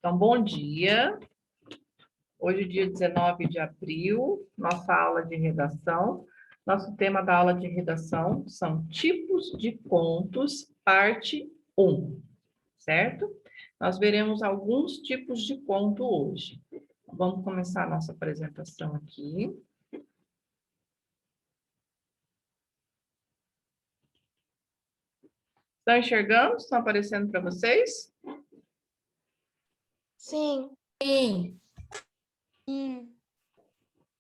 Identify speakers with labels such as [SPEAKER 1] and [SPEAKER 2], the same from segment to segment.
[SPEAKER 1] Então, bom dia. Hoje, dia 19 de abril, nossa aula de redação. Nosso tema da aula de redação são tipos de contos, parte 1, certo? Nós veremos alguns tipos de conto hoje. Vamos começar a nossa apresentação aqui. Estão enxergando? Estão aparecendo para vocês?
[SPEAKER 2] Sim.
[SPEAKER 3] Sim.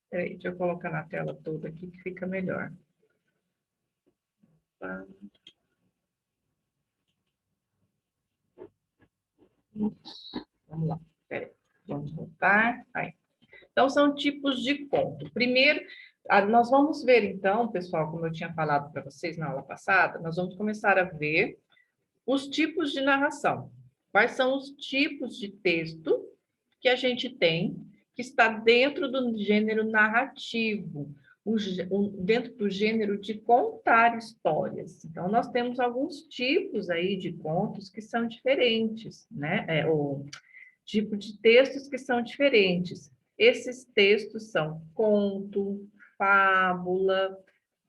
[SPEAKER 1] Peraí, deixa eu colocar na tela toda aqui que fica melhor. Tá. Vamos lá. Peraí. Vamos voltar. Aí. Então, são tipos de conto. Primeiro, nós vamos ver, então, pessoal, como eu tinha falado para vocês na aula passada, nós vamos começar a ver os tipos de narração. Quais são os tipos de texto que a gente tem que está dentro do gênero narrativo, dentro do gênero de contar histórias. Então, nós temos alguns tipos aí de contos que são diferentes, né? O tipo de textos que são diferentes. Esses textos são conto, fábula,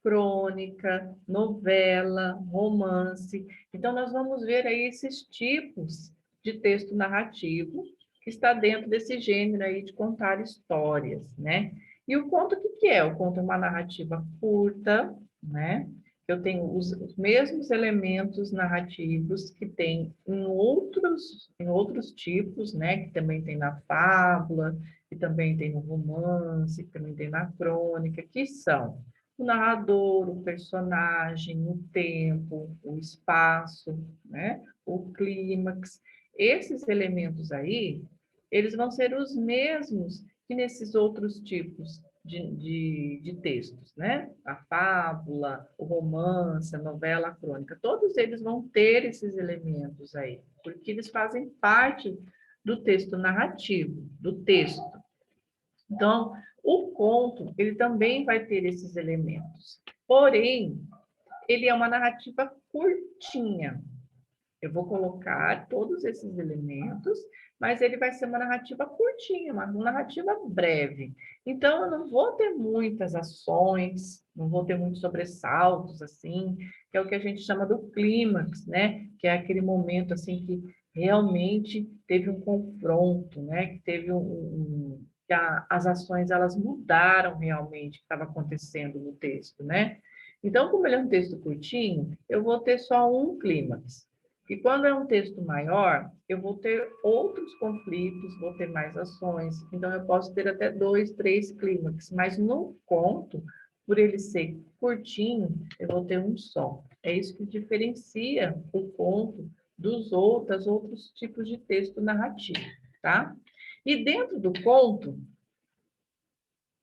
[SPEAKER 1] crônica, novela, romance. Então, nós vamos ver aí esses tipos de texto narrativo que está dentro desse gênero aí de contar histórias, né? E o conto, o que é? O conto é uma narrativa curta, né? Eu tenho os mesmos elementos narrativos que tem em outros tipos, né? Que também tem na fábula, que também tem no romance, que também tem na crônica, que são o narrador, o personagem, o tempo, o espaço, né? O clímax. Esses elementos aí, eles vão ser os mesmos que nesses outros tipos de textos, né? A fábula, o romance, a novela, a crônica, todos eles vão ter esses elementos aí, porque eles fazem parte do texto narrativo, do texto. Então, o conto, ele também vai ter esses elementos. Porém, ele é uma narrativa curtinha. Eu vou colocar todos esses elementos, mas ele vai ser uma narrativa curtinha, uma narrativa breve. Então, eu não vou ter muitas ações, não vou ter muitos sobressaltos, assim, que é o que a gente chama do clímax, né? Que é aquele momento, assim, que realmente teve um confronto, né? Que teve que as ações, elas mudaram realmente o que estava acontecendo no texto, né? Então, como ele é um texto curtinho, eu vou ter só um clímax. E quando é um texto maior, eu vou ter outros conflitos, vou ter mais ações. Então, eu posso ter até 2, 3 clímax. Mas no conto, por ele ser curtinho, eu vou ter um só. É isso que diferencia o conto dos outros tipos de texto narrativo, tá? E dentro do conto,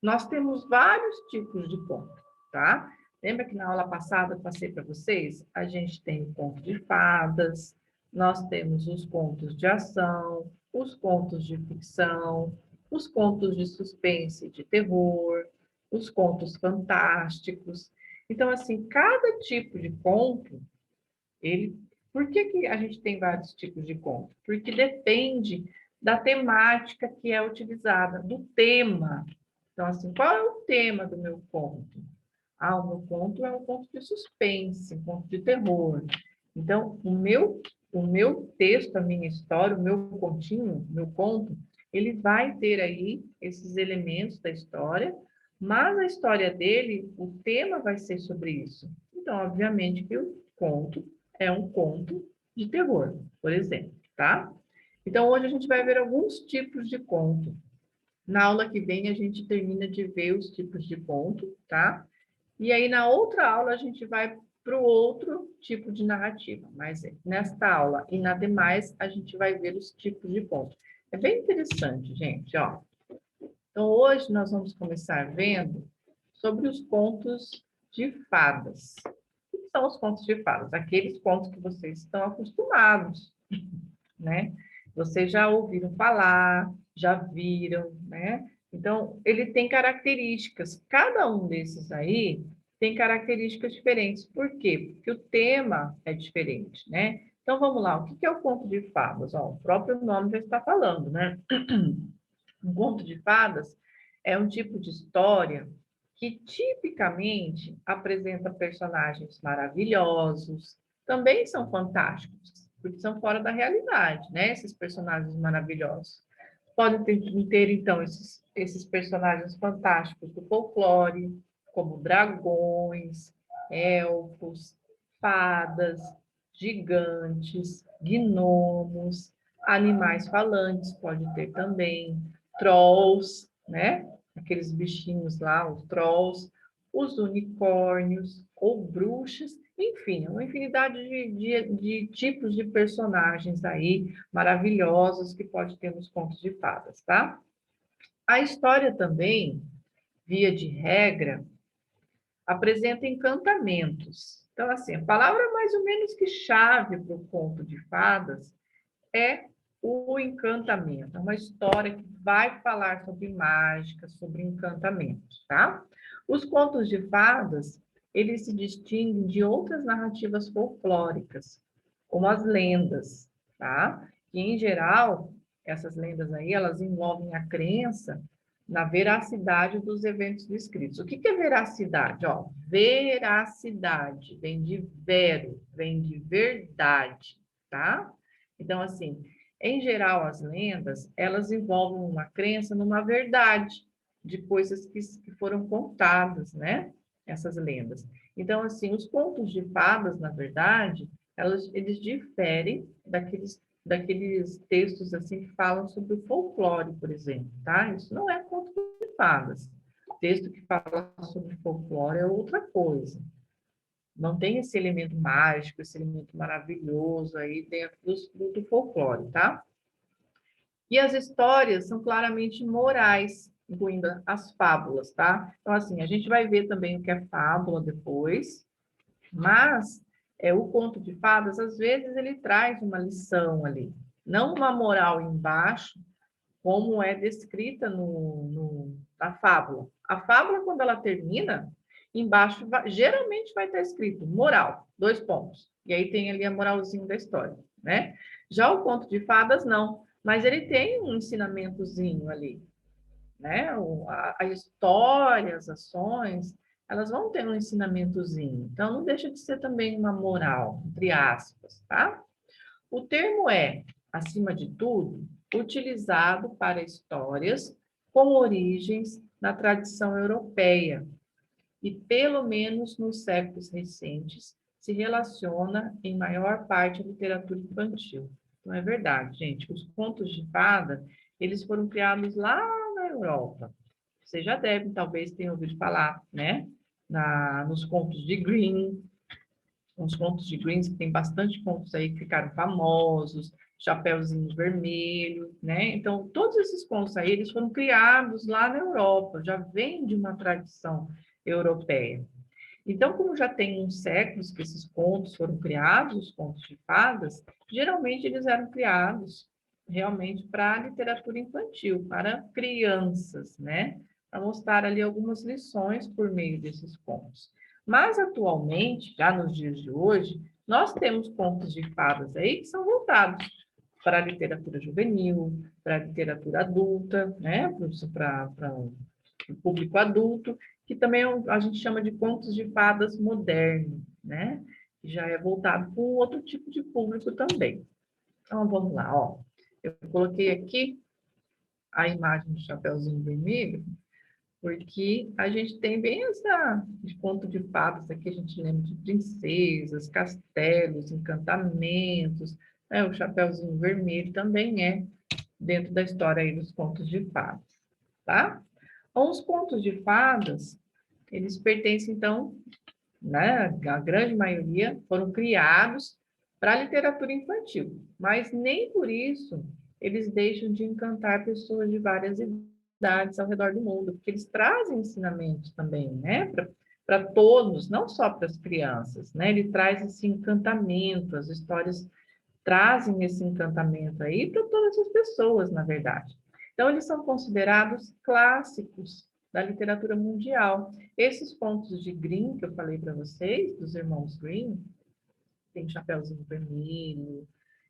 [SPEAKER 1] nós temos vários tipos de conto, tá? Lembra que na aula passada eu passei para vocês? A gente tem o conto de fadas, nós temos os contos de ação, os contos de ficção, os contos de suspense e de terror, os contos fantásticos. Então, assim, cada tipo de conto, por que a gente tem vários tipos de conto? Porque depende da temática que é utilizada, do tema. Então, assim, qual é o tema do meu conto? O meu conto é um conto de suspense, um conto de terror. Então, o meu texto, a minha história, o meu continho, o meu conto, ele vai ter aí esses elementos da história, mas a história dele, o tema vai ser sobre isso. Então, obviamente que o conto é um conto de terror, por exemplo, tá? Então, hoje a gente vai ver alguns tipos de conto. Na aula que vem, a gente termina de ver os tipos de conto, tá? E aí, na outra aula, a gente vai para o outro tipo de narrativa. Mas nesta aula e na demais, a gente vai ver os tipos de conto. É bem interessante, gente, ó. Então, hoje nós vamos começar vendo sobre os contos de fadas. O que são os contos de fadas? Aqueles contos que vocês estão acostumados, né? Vocês já ouviram falar, já viram, né? Então, ele tem características. Cada um desses aí tem características diferentes. Por quê? Porque o tema é diferente, né? Então, vamos lá. O que é o conto de fadas? Ó, o próprio nome já está falando, né? Um conto de fadas é um tipo de história que tipicamente apresenta personagens maravilhosos, também são fantásticos, porque são fora da realidade, né? Esses personagens maravilhosos. Podem ter então, esses personagens fantásticos do folclore, como dragões, elfos, fadas, gigantes, gnomos, animais falantes, pode ter também, trolls, né? Aqueles bichinhos lá, os trolls, os unicórnios ou bruxas, enfim, uma infinidade de tipos de personagens aí maravilhosos que pode ter nos contos de fadas, tá? A história também, via de regra, apresenta encantamentos. Então, assim, a palavra mais ou menos que chave para o conto de fadas é o encantamento. É uma história que vai falar sobre mágica, sobre encantamentos, tá? Os contos de fadas, eles se distinguem de outras narrativas folclóricas, como as lendas, tá? E, em geral, essas lendas aí, elas envolvem a crença na veracidade dos eventos descritos. O que é veracidade? Ó, veracidade vem de vero, vem de verdade, tá? Então, assim, em geral, as lendas, elas envolvem uma crença numa verdade de coisas que foram contadas, né? Essas lendas. Então, assim, os contos de fadas, na verdade, eles diferem daqueles textos, assim, que falam sobre o folclore, por exemplo, tá? Isso não é conto de fadas. O texto que fala sobre folclore é outra coisa. Não tem esse elemento mágico, esse elemento maravilhoso aí dentro do folclore, tá? E as histórias são claramente morais, incluindo as fábulas, tá? Então, assim, a gente vai ver também o que é fábula depois, mas o conto de fadas, às vezes, ele traz uma lição ali, não uma moral embaixo, como é descrita na fábula. A fábula, quando ela termina, embaixo geralmente vai estar escrito moral, 2 pontos. E aí tem ali a moralzinha da história, né? Já o conto de fadas, não. Mas ele tem um ensinamentozinho ali, né? A história, as ações, elas vão ter um ensinamentozinho. Então, não deixa de ser também uma moral, entre aspas, tá? O termo é, acima de tudo, utilizado para histórias com origens na tradição europeia e, pelo menos nos séculos recentes, se relaciona em maior parte à literatura infantil. Não é verdade, gente. Os contos de fada, eles foram criados lá na Europa. Vocês já devem, talvez, ter ouvido falar, né? Nos contos de Grimm, uns contos de Greens, que tem bastante contos aí que ficaram famosos, Chapeuzinho Vermelho, né? Então, todos esses contos aí, eles foram criados lá na Europa, já vem de uma tradição europeia. Então, como já tem uns séculos que esses contos foram criados, os contos de fadas, geralmente eles eram criados realmente para a literatura infantil, para crianças, né? Para mostrar ali algumas lições por meio desses contos. Mas, atualmente, já nos dias de hoje, nós temos contos de fadas aí que são voltados para a literatura juvenil, para a literatura adulta, né? Para o público adulto, que também a gente chama de contos de fadas moderno, né? Já é voltado para um outro tipo de público também. Então, vamos lá, ó. Eu coloquei aqui a imagem do Chapeuzinho Vermelho, porque a gente tem bem essa de conto de fadas aqui, a gente lembra de princesas, castelos, encantamentos, né? O Chapeuzinho Vermelho também é dentro da história aí dos contos de fadas, tá? Então, os contos de fadas, eles pertencem, então, né, a grande maioria foram criados para a literatura infantil, mas nem por isso eles deixam de encantar pessoas de várias idades ao redor do mundo, porque eles trazem ensinamentos também, né, para todos, não só para as crianças, né, ele traz esse encantamento, as histórias trazem esse encantamento aí para todas as pessoas, na verdade. Então, eles são considerados clássicos da literatura mundial. Esses contos de Grimm que eu falei para vocês, dos irmãos Grimm, tem Chapeuzinho Vermelho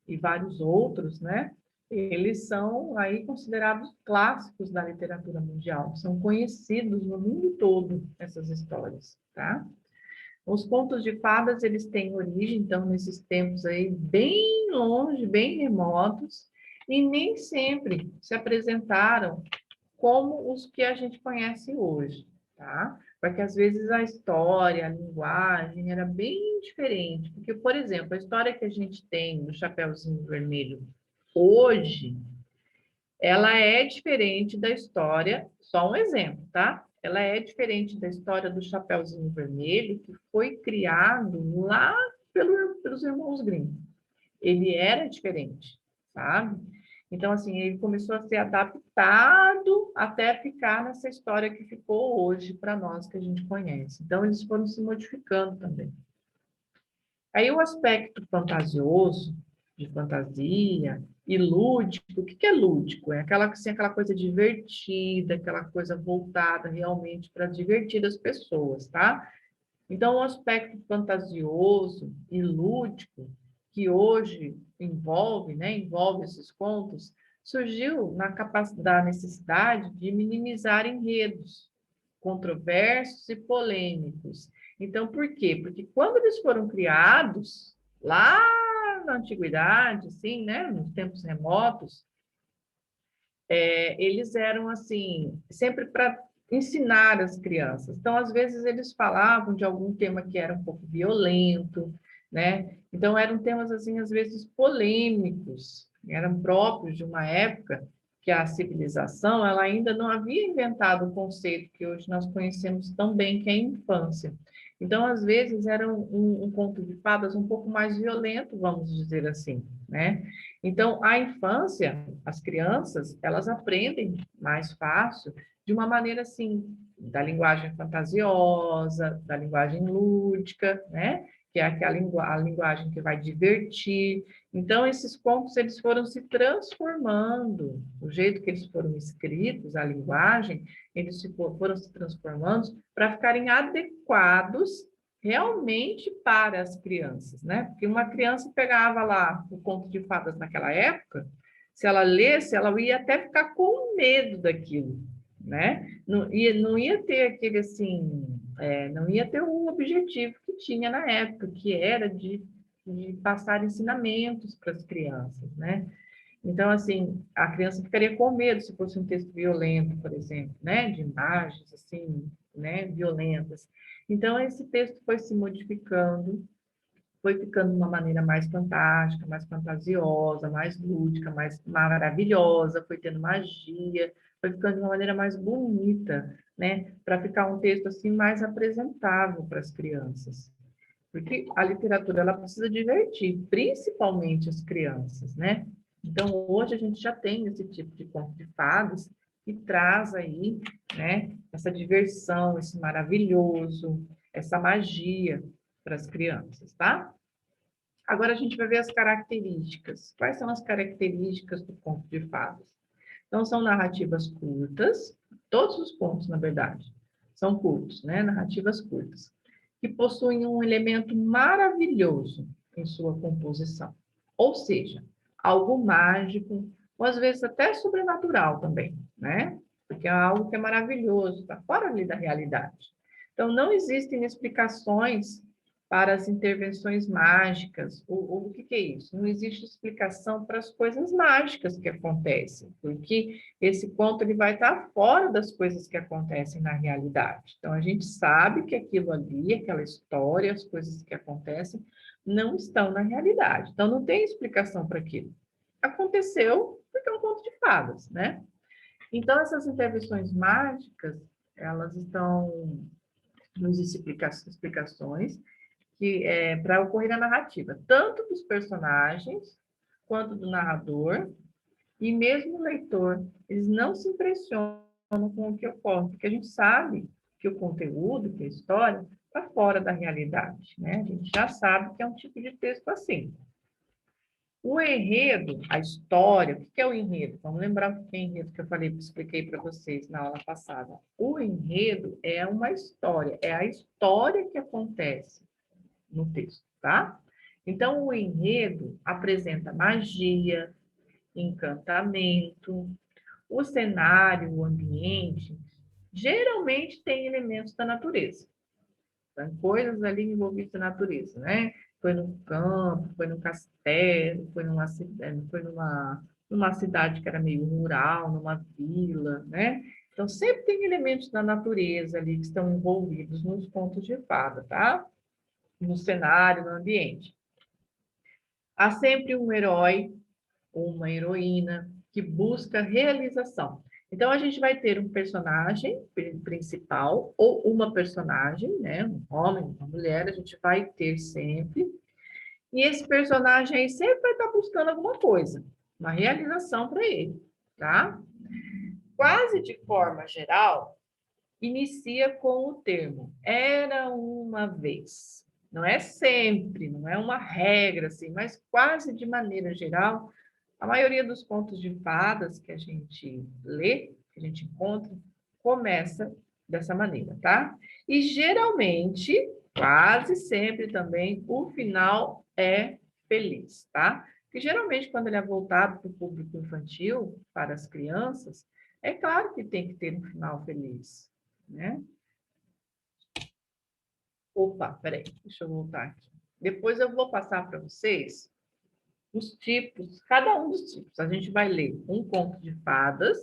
[SPEAKER 1] e vários outros, né? Eles são aí considerados clássicos da literatura mundial, são conhecidos no mundo todo essas histórias, tá? Os contos de fadas, eles têm origem, então, nesses tempos aí bem longe, bem remotos, e nem sempre se apresentaram como os que a gente conhece hoje, tá? Porque às vezes a história, a linguagem era bem diferente. Porque, por exemplo, a história que a gente tem do Chapeuzinho Vermelho hoje, ela é diferente da história, só um exemplo, tá? Ela é diferente da história do Chapeuzinho Vermelho, que foi criado lá pelos irmãos Grimm. Ele era diferente, sabe? Então, assim, ele começou a ser adaptado até ficar nessa história que ficou hoje para nós, que a gente conhece. Então, eles foram se modificando também. Aí, o aspecto fantasioso, de fantasia, e lúdico, o que é lúdico? É aquela, assim, aquela coisa divertida, aquela coisa voltada realmente para divertir as pessoas, tá? Então, o aspecto fantasioso e lúdico, que hoje envolve, né, envolve esses contos, surgiu na capacidade, da necessidade de minimizar enredos controversos e polêmicos. Então, por quê? Porque quando eles foram criados, lá na antiguidade, assim, né, nos tempos remotos, eles eram assim, sempre para ensinar as crianças. Então, às vezes, eles falavam de algum tema que era um pouco violento, né? Então, eram temas, assim, às vezes polêmicos, eram próprios de uma época que a civilização ela ainda não havia inventado o conceito que hoje nós conhecemos tão bem, que é a infância. Então, às vezes, era um conto de fadas um pouco mais violento, vamos dizer assim, né? Então, a infância, as crianças, elas aprendem mais fácil de uma maneira assim, da linguagem fantasiosa, da linguagem lúdica, né? Que é aquela a linguagem que vai divertir. Então, esses contos, eles foram se transformando, o jeito que eles foram escritos, a linguagem, foram se transformando para ficarem adequados realmente para as crianças, né? Porque uma criança pegava lá o conto de fadas naquela época, se ela lesse, ela ia até ficar com medo daquilo, né? Não ia ter aquele assim, não ia ter o objetivo que tinha na época, que era de passar ensinamentos para as crianças, né? Então, assim, a criança ficaria com medo se fosse um texto violento, por exemplo, né? De imagens, assim, né? Violentas. Então, esse texto foi se modificando, foi ficando de uma maneira mais fantástica, mais fantasiosa, mais lúdica, mais maravilhosa, foi tendo magia, foi ficando de uma maneira mais bonita, né? Para ficar um texto, assim, mais apresentável para as crianças. Porque a literatura ela precisa divertir, principalmente as crianças, né? Então, hoje a gente já tem esse tipo de conto de fadas que traz aí, né, essa diversão, esse maravilhoso, essa magia para as crianças, tá? Agora a gente vai ver as características. Quais são as características do conto de fadas? Então, são narrativas curtas, todos os contos, na verdade, são curtos, né? Narrativas curtas que possuem um elemento maravilhoso em sua composição. Ou seja, algo mágico, ou às vezes até sobrenatural também, né? Porque é algo que é maravilhoso, está fora ali da realidade. Então, não existem explicações para as intervenções mágicas. O que é isso? Não existe explicação para as coisas mágicas que acontecem, porque esse conto ele vai estar fora das coisas que acontecem na realidade. Então, a gente sabe que aquilo ali, aquela história, as coisas que acontecem, não estão na realidade. Então, não tem explicação para aquilo. Aconteceu porque é um conto de fadas, né? Então, essas intervenções mágicas, elas estão nos explicações que para ocorrer a narrativa, tanto dos personagens quanto do narrador, e mesmo o leitor, eles não se impressionam com o que ocorre, porque a gente sabe que o conteúdo, que a história, está fora da realidade, né? A gente já sabe que é um tipo de texto assim. O enredo, a história, o que é o enredo? Vamos lembrar o que é enredo que eu expliquei para vocês na aula passada. O enredo é uma história, é a história que acontece no texto, tá? Então, o enredo apresenta magia, encantamento, o cenário, o ambiente, geralmente tem elementos da natureza. Então, coisas ali envolvidas na natureza, né? Foi no campo, foi no castelo, numa cidade que era meio rural, numa vila, né? Então, sempre tem elementos da natureza ali que estão envolvidos nos contos de fada, tá? No cenário, no ambiente. Há sempre um herói ou uma heroína que busca realização. Então, a gente vai ter um personagem principal ou uma personagem, né? Um homem, uma mulher, a gente vai ter sempre. E esse personagem aí sempre vai estar buscando alguma coisa, uma realização para ele, tá? Quase de forma geral, inicia com o termo era uma vez. Não é sempre, não é uma regra assim, mas quase de maneira geral, a maioria dos contos de fadas que a gente lê, que a gente encontra, começa dessa maneira, tá? E geralmente, quase sempre também, o final é feliz, tá? Porque geralmente, quando ele é voltado para o público infantil, para as crianças, é claro que tem que ter um final feliz, né? Opa, peraí, deixa eu voltar aqui. Depois eu vou passar para vocês os tipos, cada um dos tipos. A gente vai ler um conto de fadas.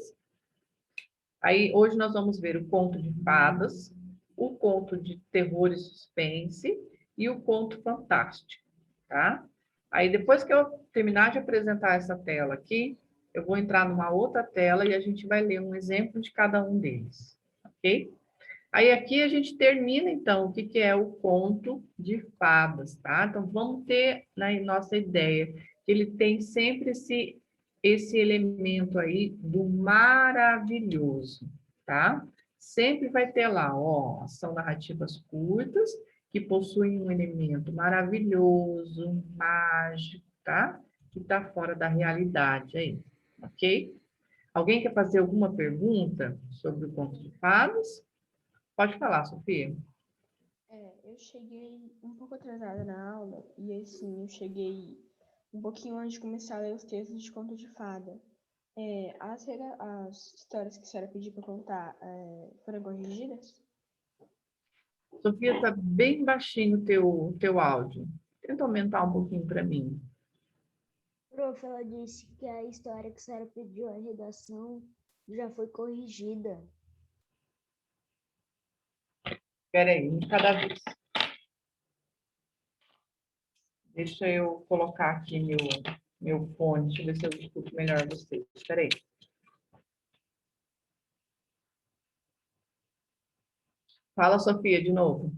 [SPEAKER 1] Aí, hoje nós vamos ver o conto de fadas, o conto de terror e suspense e o conto fantástico, tá? Aí, depois que eu terminar de apresentar essa tela aqui, eu vou entrar numa outra tela e a gente vai ler um exemplo de cada um deles, ok? Aí aqui a gente termina, então, o que, que é o conto de fadas, tá? Então, vamos ter na nossa ideia que ele tem sempre esse elemento aí do maravilhoso, tá? Sempre vai ter lá, ó, são narrativas curtas que possuem um elemento maravilhoso, mágico, tá? Que está fora da realidade aí, ok? Alguém quer fazer alguma pergunta sobre o conto de fadas? Pode falar, Sofia.
[SPEAKER 2] Eu cheguei um pouco atrasada na aula e assim, eu cheguei um pouquinho antes de começar a ler os textos de conto de fada. As histórias que a senhora pediu para contar foram corrigidas?
[SPEAKER 1] Sofia, está bem baixinho o teu áudio. Tenta aumentar um pouquinho para mim.
[SPEAKER 3] Prof, ela disse que a história que a senhora pediu a redação já foi corrigida.
[SPEAKER 1] Espera aí, um de cada vez. Deixa eu colocar aqui meu fone, deixa eu ver se eu escuto melhor vocês. Espera aí. Fala, Sofia, de novo.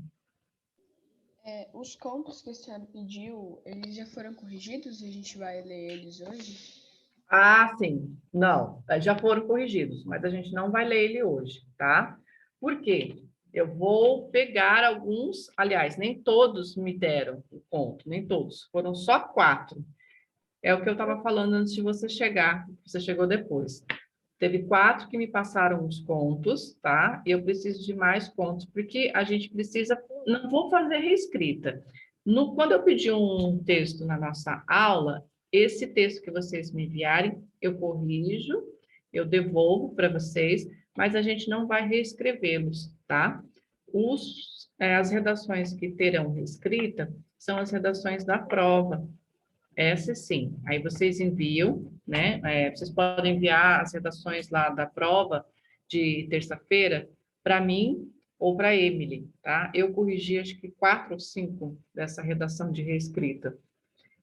[SPEAKER 2] Os contos que a senhora pediu, eles já foram corrigidos e a gente vai ler eles hoje?
[SPEAKER 1] Ah, sim. Não, já foram corrigidos, mas a gente não vai ler ele hoje, tá? Por quê? Eu vou pegar alguns, aliás, nem todos me deram o conto, nem todos, foram só 4. É o que eu estava falando antes de você chegar, você chegou depois. Teve 4 que me passaram os contos, tá? E eu preciso de mais contos, porque a gente precisa. Não vou fazer reescrita. Quando eu pedi um texto na nossa aula, esse texto que vocês me enviarem, eu corrijo, eu devolvo para vocês, mas a gente não vai reescrevê-los, tá? As redações que terão reescrita são as redações da prova. Essa sim. Aí vocês enviam, né? Vocês podem enviar as redações lá da prova de terça-feira para mim ou para a Emily, tá? Eu corrigi acho que 4 ou 5 dessa redação de reescrita.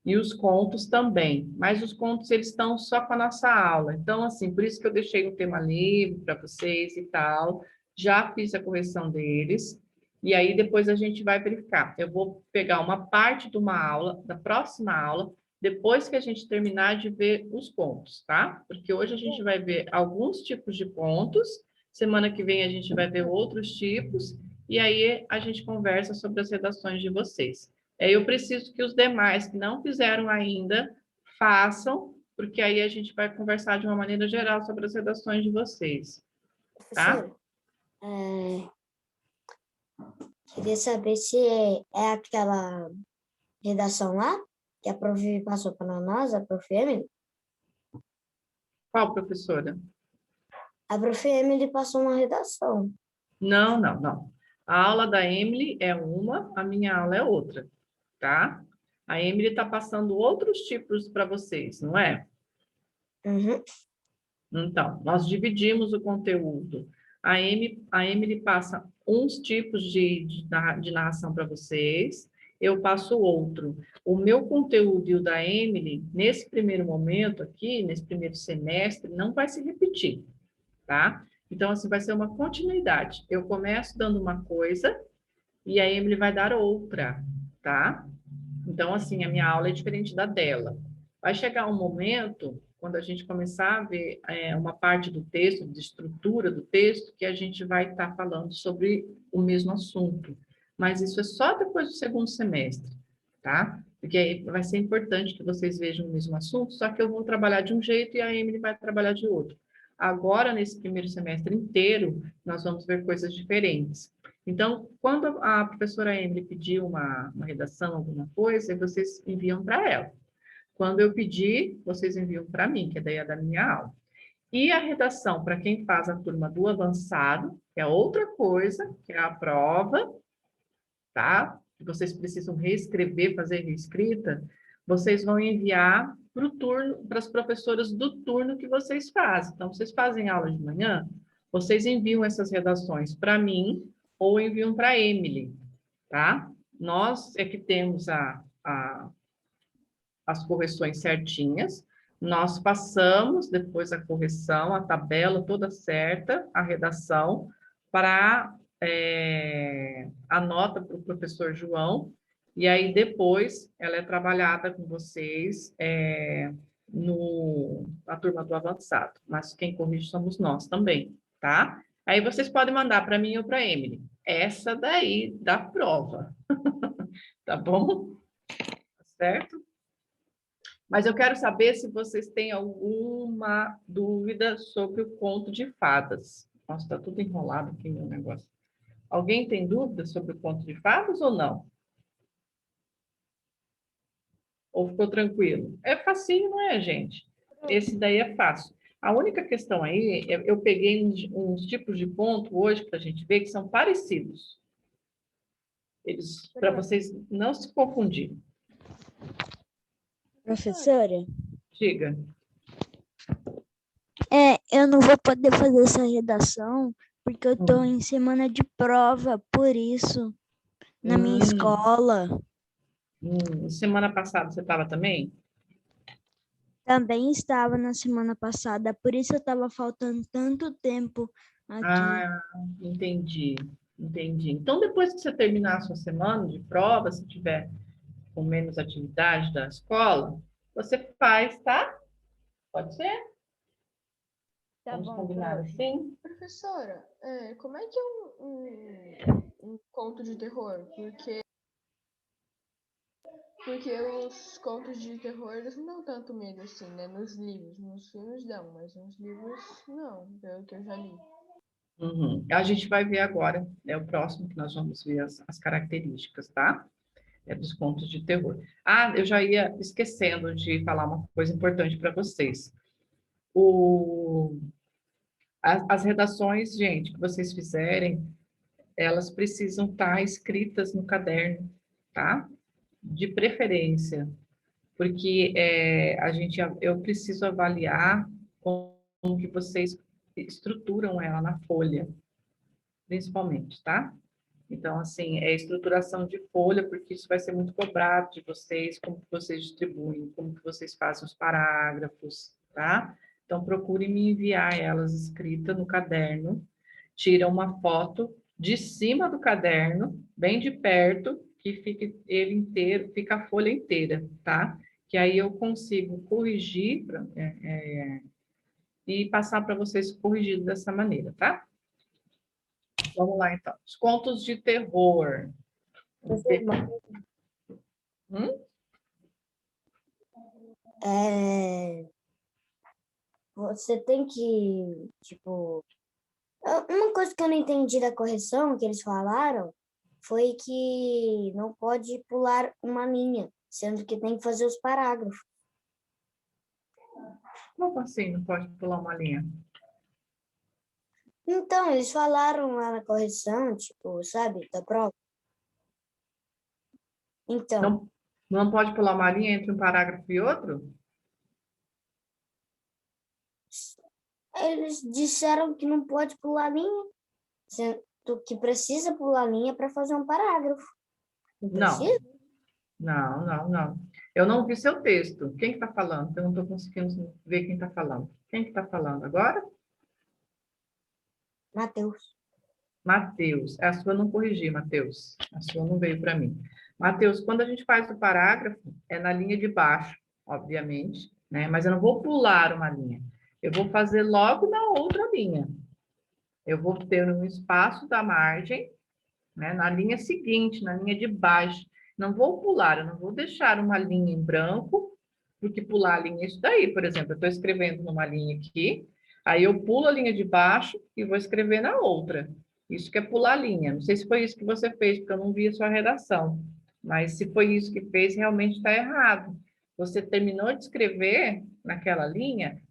[SPEAKER 1] E os contos também, mas os contos eles estão só com a nossa aula. Então, assim, por isso que eu deixei o tema livre para vocês e tal. Já fiz a correção deles. E aí depois a gente vai verificar. Eu vou pegar uma parte de uma aula, da próxima aula, depois que a gente terminar de ver os contos, tá? Porque hoje a gente vai ver alguns tipos de contos, semana que vem a gente vai ver outros tipos, e aí a gente conversa sobre as redações de vocês. Eu preciso que os demais que não fizeram ainda façam, porque aí a gente vai conversar de uma maneira geral sobre as redações de vocês, tá?
[SPEAKER 3] Professora, queria saber se é aquela redação lá? que a prof. Passou para nós, a prof. Emily.
[SPEAKER 1] Qual professora?
[SPEAKER 3] A prof. Emily passou uma redação.
[SPEAKER 1] Não, não, não. A aula da Emily é uma, a minha aula é outra, tá? A Emily está passando outros tipos para vocês, não é?
[SPEAKER 3] Uhum.
[SPEAKER 1] Então, nós dividimos o conteúdo. A Emily passa uns tipos de narração para vocês, eu passo outro. O meu conteúdo e o da Emily, nesse primeiro momento aqui, nesse primeiro semestre, não vai se repetir, tá? Então, assim, vai ser uma continuidade. Eu começo dando uma coisa e a Emily vai dar outra, tá? Então, assim, a minha aula é diferente da dela. Vai chegar um momento, quando a gente começar a ver uma parte do texto, de estrutura do texto, que a gente vai estar falando sobre o mesmo assunto. Mas isso é só depois do segundo semestre, tá? Porque aí vai ser importante que vocês vejam o mesmo assunto, só que eu vou trabalhar de um jeito e a Emily vai trabalhar de outro. Agora, nesse primeiro semestre inteiro, nós vamos ver coisas diferentes. Então, quando a professora Emily pedir uma redação, alguma coisa, vocês enviam para ela. Quando eu pedir, vocês enviam para mim, que daí é da minha aula. E a redação, para quem faz a turma do avançado, que é outra coisa, que é a prova, tá? Que vocês precisam reescrever, fazer reescrita, vocês vão enviar para o turno, para as professoras do turno que vocês fazem. Então, vocês fazem aula de manhã, vocês enviam essas redações para mim ou enviam para a Emily, tá? Nós é que temos as correções certinhas, nós passamos depois a correção, a tabela toda certa, a redação, para a nota para o professor João, e aí depois ela é trabalhada com vocês na turma do avançado, mas quem corrige somos nós também, tá? Aí vocês podem mandar para mim ou para a Emily. Essa daí da prova, tá bom? Certo? Mas eu quero saber se vocês têm alguma dúvida sobre o conto de fadas. Nossa, está tudo enrolado aqui meu negócio. Alguém tem dúvida sobre o conto de fadas ou não? Ou ficou tranquilo? É facinho, não é, gente? Esse daí é fácil. A única questão aí, eu peguei uns tipos de ponto hoje para a gente ver que são parecidos. Eles, para vocês não se confundirem.
[SPEAKER 3] Professora,
[SPEAKER 1] Diga.
[SPEAKER 3] eu não vou poder fazer essa redação porque eu estou em semana de prova, por isso, na minha escola.
[SPEAKER 1] Semana passada você estava também?
[SPEAKER 3] Também estava na semana passada, por isso eu estava faltando tanto tempo aqui.
[SPEAKER 1] Ah, entendi, entendi. Então, depois que você terminar a sua semana de prova, se tiver com menos atividade da escola, você faz, tá? Pode ser?
[SPEAKER 3] Tá
[SPEAKER 1] Vamos
[SPEAKER 3] bom,
[SPEAKER 1] combinar
[SPEAKER 3] prof.
[SPEAKER 1] assim?
[SPEAKER 2] Professora, como é que é um conto de terror? Porque os contos de terror, eles não dão tanto medo assim, né? Nos livros. Nos filmes dão, mas nos livros não, pelo que eu já li.
[SPEAKER 1] Uhum. A gente vai ver agora, é o próximo que nós vamos ver as características, tá? É dos contos de terror. Ah, eu já ia esquecendo de falar uma coisa importante para vocês. As redações, gente, que vocês fizerem, elas precisam estar escritas no caderno, tá? De preferência, porque eu preciso avaliar como que vocês estruturam ela na folha, principalmente, tá? Então, assim, é estruturação de folha, porque isso vai ser muito cobrado de vocês, como que vocês distribuem, como que vocês fazem os parágrafos, tá? Então, procure me enviar elas escritas no caderno, tira uma foto de cima do caderno, bem de perto, que fique ele inteiro, fica a folha inteira, tá? Que aí eu consigo corrigir e passar para vocês corrigido dessa maneira, tá? Vamos lá, então. Os contos de terror.
[SPEAKER 3] Você tem que, tipo... Uma coisa que eu não entendi da correção que eles falaram foi que não pode pular uma linha.
[SPEAKER 4] sendo que tem que fazer os parágrafos.
[SPEAKER 1] Como assim não pode pular uma linha?
[SPEAKER 4] Então, eles falaram lá na correção, tipo, sabe, da prova. Então,
[SPEAKER 1] Não, não pode pular uma linha entre um parágrafo e outro?
[SPEAKER 4] eles disseram que não pode pular linha, sendo que precisa pular linha para fazer um parágrafo. Não
[SPEAKER 1] Não,
[SPEAKER 4] precisa?
[SPEAKER 1] não. Eu não vi seu texto. Quem está falando? Eu não estou conseguindo ver quem está falando. Quem que está falando agora?
[SPEAKER 4] Matheus.
[SPEAKER 1] Mateus. A sua eu não corrigi, Mateus. A sua não veio para mim. Mateus, quando a gente faz o parágrafo, é na linha de baixo, obviamente, né? Mas eu não vou pular uma linha. Eu vou fazer logo na outra linha. Eu vou ter um espaço da margem, né? Na linha seguinte, na linha de baixo. Não vou pular, eu não vou deixar uma linha em branco, porque pular a linha é isso daí. Por exemplo, eu estou escrevendo numa linha aqui, aí eu pulo a linha de baixo e vou escrever na outra. Isso que é pular a linha. Não sei se foi isso que você fez, porque eu não vi a sua redação. Mas se foi isso que fez, realmente está errado. Você terminou de escrever naquela linha,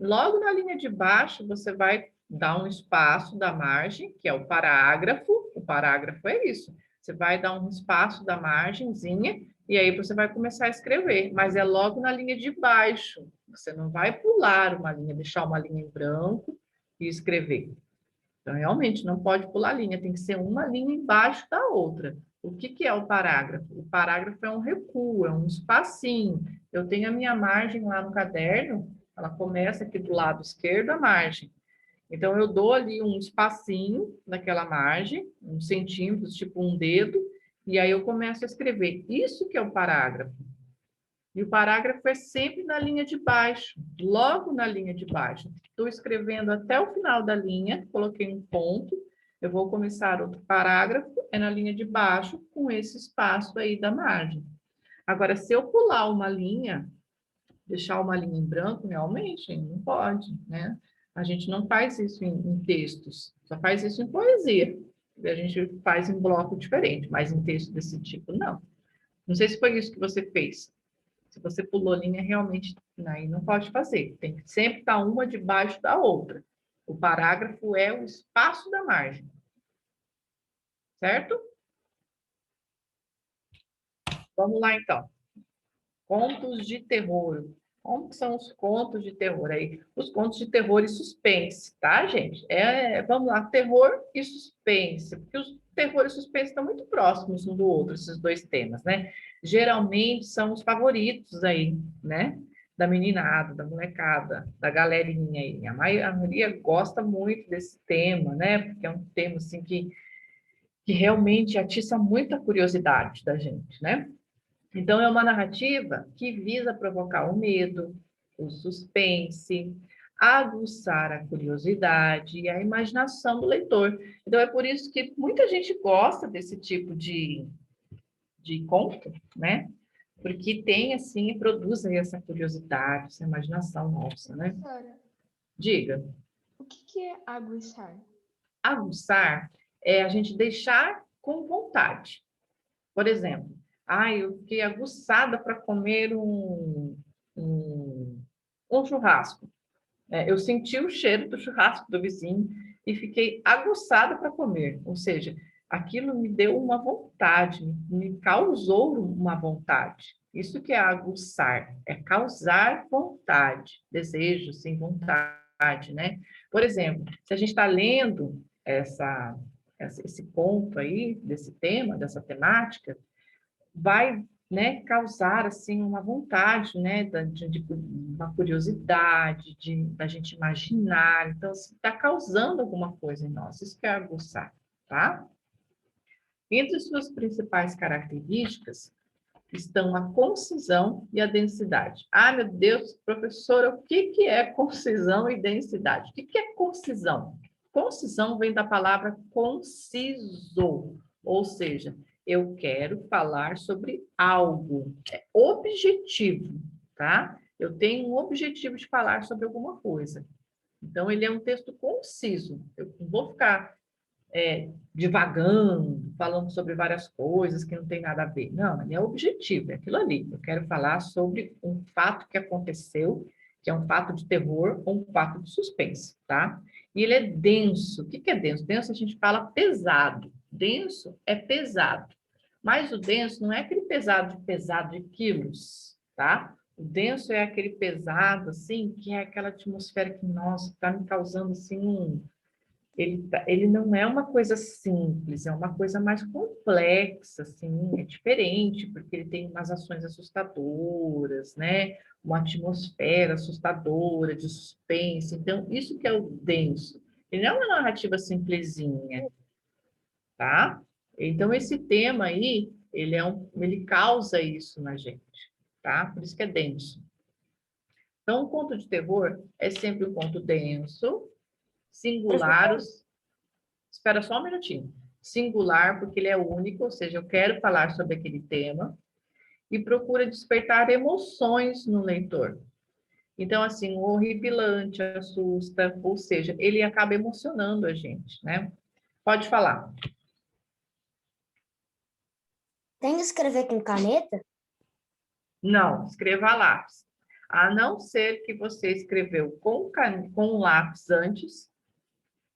[SPEAKER 1] logo na linha de baixo, você vai dar um espaço da margem, que é o parágrafo. O parágrafo é isso. Você vai dar um espaço da margenzinha e aí você vai começar a escrever, mas é logo na linha de baixo. Você não vai pular uma linha, deixar uma linha em branco e escrever. Então, realmente, não pode pular linha, tem que ser uma linha embaixo da outra. O que que é o parágrafo? O parágrafo é um recuo, é um espacinho. Eu tenho a minha margem lá no caderno, ela começa aqui do lado esquerdo, a margem. Então, eu dou ali um espacinho naquela margem, uns centímetros, tipo um dedo, e aí eu começo a escrever. Isso que é o parágrafo. E o parágrafo é sempre na linha de baixo, logo na linha de baixo. Estou escrevendo até o final da linha, coloquei um ponto, eu vou começar outro parágrafo, é na linha de baixo, com esse espaço aí da margem. Agora, se eu pular uma linha, deixar uma linha em branco, realmente, não pode, né? A gente não faz isso em textos, só faz isso em poesia. A gente faz em bloco diferente, mas em texto desse tipo, não. Não sei se foi isso que você fez. Se você pulou linha, realmente aí não pode fazer. Tem que sempre estar uma debaixo da outra. O parágrafo é o espaço da margem. Certo? Vamos lá, então. Contos de terror. Como que são os contos de terror aí? Os contos de terror e suspense, tá, gente? Vamos lá, terror e suspense, porque os terror e suspense estão muito próximos um do outro, esses dois temas, né? Geralmente são os favoritos aí, né? Da meninada, da molecada, da galerinha aí. A maioria gosta muito desse tema, né? Porque é um tema, assim, que realmente atiça muita curiosidade da gente, né? Então, é uma narrativa que visa provocar o medo, o suspense, aguçar a curiosidade e a imaginação do leitor. Então, é por isso que muita gente gosta desse tipo de conto, né? Porque tem, assim, produz aí essa curiosidade, essa imaginação nossa, né?
[SPEAKER 2] Professora,
[SPEAKER 1] Diga,
[SPEAKER 2] o que é aguçar?
[SPEAKER 1] aguçar é a gente deixar com vontade. Por exemplo, eu fiquei aguçada para comer um churrasco. Eu senti o cheiro do churrasco do vizinho e fiquei aguçada para comer. Ou seja, aquilo me deu uma vontade, me causou uma vontade. Isso que é aguçar, é causar vontade, desejo, sim, vontade, né? Por exemplo, se a gente está lendo esse ponto aí, desse tema, dessa temática, vai, né, causar assim uma vontade, né, de uma curiosidade, da gente imaginar. Então, está causando alguma coisa em nós. Isso que é aguçar, tá? Entre suas principais características estão a concisão e a densidade. Ah, meu Deus, professora, o que que é concisão e densidade? O que que é concisão? Concisão vem da palavra conciso, ou seja, eu quero falar sobre algo, é objetivo, tá? Eu tenho um objetivo de falar sobre alguma coisa. Então, ele é um texto conciso. Eu não vou ficar divagando, falando sobre várias coisas que não tem nada a ver. Não, ele é objetivo, é aquilo ali. Eu quero falar sobre um fato que aconteceu, que é um fato de terror ou um fato de suspense, tá? E ele é denso. O que que é denso? Denso a gente fala pesado. Denso é pesado. Mas o denso não é aquele pesado de quilos, tá? O denso é aquele pesado, assim, que é aquela atmosfera que, nossa, está me causando, assim, ele não é uma coisa simples, é uma coisa mais complexa, assim, é diferente, porque ele tem umas ações assustadoras, né? Uma atmosfera assustadora, de suspense. Então, isso que é o denso. Ele não é uma narrativa simplesinha, tá? Então, esse tema aí, ele causa isso na gente, tá? Por isso que é denso. Então, um conto de terror é sempre um conto denso, singular, espera só um minutinho. Singular, porque ele é único, ou seja, eu quero falar sobre aquele tema, e procura despertar emoções no leitor. Então, assim, o horripilante assusta, ou seja, ele acaba emocionando a gente, né? Pode falar.
[SPEAKER 4] Tem que escrever com caneta?
[SPEAKER 1] Não, escreva a lápis. A não ser que você escreveu com lápis antes,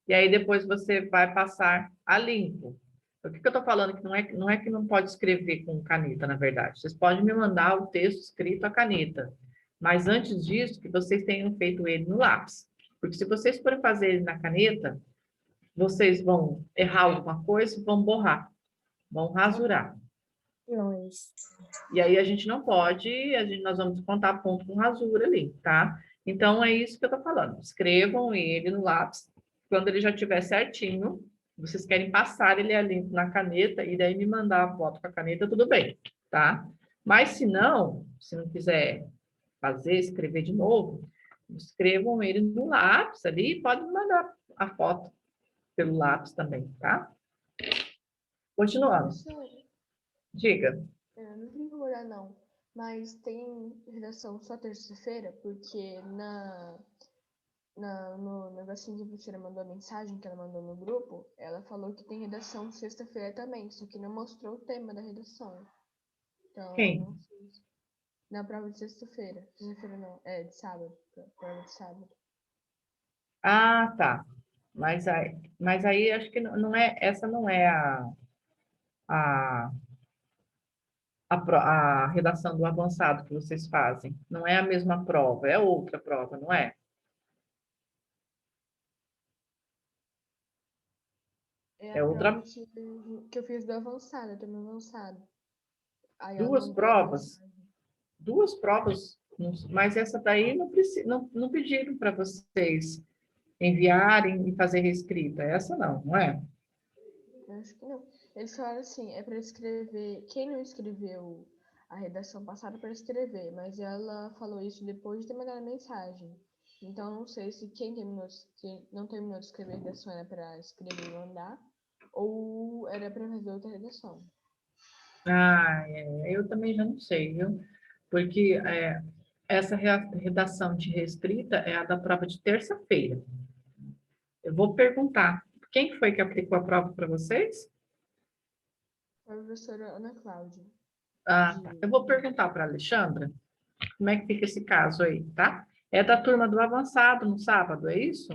[SPEAKER 1] e aí depois você vai passar a limpo. O que eu estou falando? Que não é que não pode escrever com caneta, na verdade. Vocês podem me mandar o texto escrito a caneta. Mas antes disso, que vocês tenham feito ele no lápis. Porque se vocês forem fazer ele na caneta, vocês vão errar alguma coisa e vão borrar, vão rasurar.
[SPEAKER 4] Nós.
[SPEAKER 1] E aí a gente não pode, nós vamos contar ponto com rasura ali, tá? Então é isso que eu tô falando. Escrevam ele no lápis. Quando ele já estiver certinho, vocês querem passar ele ali na caneta e daí me mandar a foto com a caneta, tudo bem, tá? Mas se não quiser fazer, escrever de novo, escrevam ele no lápis ali e podem me mandar a foto pelo lápis também, tá? Continuando.
[SPEAKER 2] Professora,
[SPEAKER 1] Diga.
[SPEAKER 2] não tem que olhar não, mas tem redação só terça-feira, porque no negocinho que a professora mandou a mensagem que ela mandou no grupo, ela falou que tem redação sexta-feira também, só que não mostrou o tema da redação. Então, eu
[SPEAKER 1] Quem?
[SPEAKER 2] não sei. Na prova de sexta-feira. Sexta-feira não, de sábado. Prova de sábado.
[SPEAKER 1] Ah, tá. Mas aí acho que não é, essa não é a, a redação do avançado que vocês fazem. Não é a mesma prova, é outra prova, não é?
[SPEAKER 2] É
[SPEAKER 1] É
[SPEAKER 2] a
[SPEAKER 1] outra,
[SPEAKER 2] prova que eu fiz do avançado, do meu avançado. Aí ela
[SPEAKER 1] duas
[SPEAKER 2] mandou a
[SPEAKER 1] provas,
[SPEAKER 2] mensagem.
[SPEAKER 1] duas provas, mas essa daí não pediram para vocês enviarem e fazer reescrita. Essa não é?
[SPEAKER 2] Eu acho que não. Eles falaram assim, é para escrever. Quem não escreveu a redação passada para escrever, mas ela falou isso depois de ter mandado a mensagem. Então não sei se quem não terminou de escrever a redação era para escrever e mandar, ou era para fazer outra redação.
[SPEAKER 1] Ah, eu também já não sei, viu? Porque essa redação de reescrita é a da prova de terça-feira. Eu vou perguntar, quem foi que aplicou a prova para vocês?
[SPEAKER 2] A professora Ana Cláudia.
[SPEAKER 1] Ah, tá. Eu vou perguntar para a Alexandra como é que fica esse caso aí, tá? É da turma do avançado no sábado, é isso?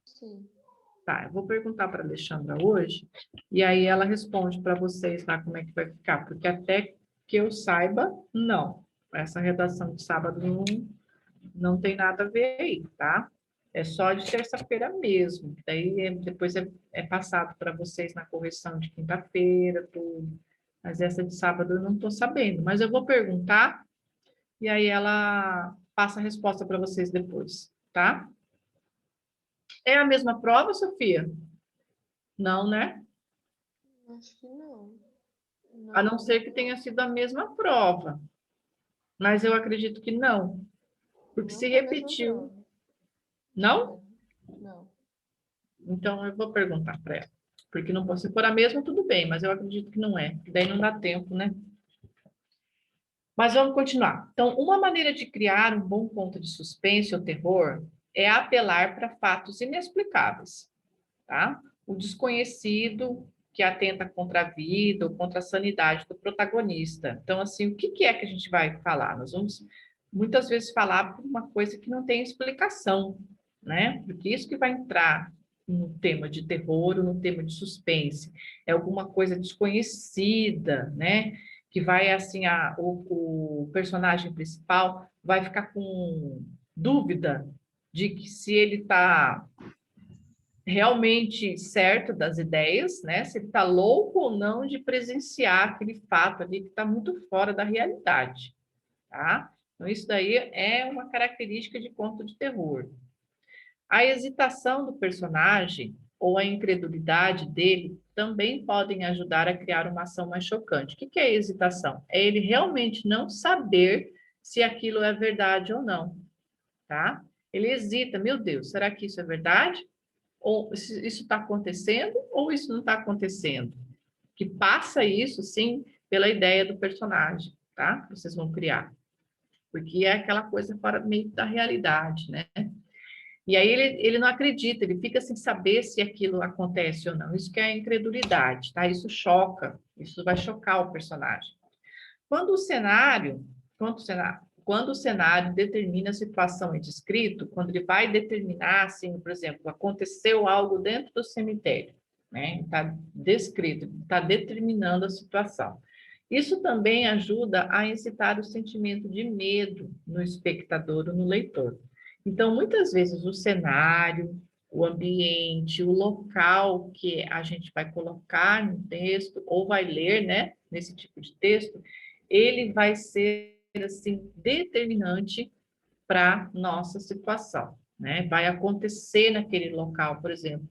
[SPEAKER 2] Sim.
[SPEAKER 1] Tá, eu vou perguntar para a Alexandra hoje, e aí ela responde para vocês lá como é que vai ficar, porque até que eu saiba, não. Essa redação de sábado não tem nada a ver aí, tá? É só de terça-feira mesmo. Daí depois é passado para vocês na correção de quinta-feira, tudo. Mas essa de sábado eu não estou sabendo. Mas eu vou perguntar e aí ela passa a resposta para vocês depois, tá? É a mesma prova, Sofia? Não, né?
[SPEAKER 2] Acho que não.
[SPEAKER 1] A não ser que tenha sido a mesma prova. Mas eu acredito que não. Porque
[SPEAKER 2] Não
[SPEAKER 1] se
[SPEAKER 2] foi a mesma
[SPEAKER 1] repetiu.
[SPEAKER 2] prova.
[SPEAKER 1] Não?
[SPEAKER 2] Não.
[SPEAKER 1] Então eu vou perguntar para ela. Porque não, se for a mesma, tudo bem, mas eu acredito que não é. Porque daí não dá tempo, né? Mas vamos continuar. Então, uma maneira de criar um bom conto de suspense ou terror é apelar para fatos inexplicáveis. tá? O desconhecido que atenta contra a vida ou contra a sanidade do protagonista. Então, assim, o que é que a gente vai falar? Nós vamos, muitas vezes, falar por uma coisa que não tem explicação, né? Porque isso que vai entrar no tema de terror ou no tema de suspense. É alguma coisa desconhecida, né? Que vai, assim, o personagem principal vai ficar com dúvida de que se ele está realmente certo das ideias, né? Se ele está louco ou não de presenciar aquele fato ali que está muito fora da realidade, tá? Então, isso daí é uma característica de conto de terror. A hesitação do personagem ou a incredulidade dele também podem ajudar a criar uma ação mais chocante. O que é a hesitação? É ele realmente não saber se aquilo é verdade ou não, tá? Ele hesita, meu Deus, será que isso é verdade? Ou isso está acontecendo ou isso não está acontecendo? Que passa isso, sim, pela ideia do personagem, tá? Que vocês vão criar. Porque é aquela coisa fora meio da realidade, né? E aí ele não acredita, ele fica sem saber se aquilo acontece ou não. Isso que é a incredulidade, tá? Isso choca, isso vai chocar o personagem. Quando o cenário, quando o cenário determina a situação é descrito, quando ele vai determinar, assim, por exemplo, aconteceu algo dentro do cemitério, né? Está descrito, está determinando a situação. Isso também ajuda a incitar o sentimento de medo no espectador ou no leitor. Então, muitas vezes, o cenário, o ambiente, o local que a gente vai colocar no texto ou vai ler, né, nesse tipo de texto, ele vai ser assim determinante para nossa situação, né? Vai acontecer naquele local, por exemplo,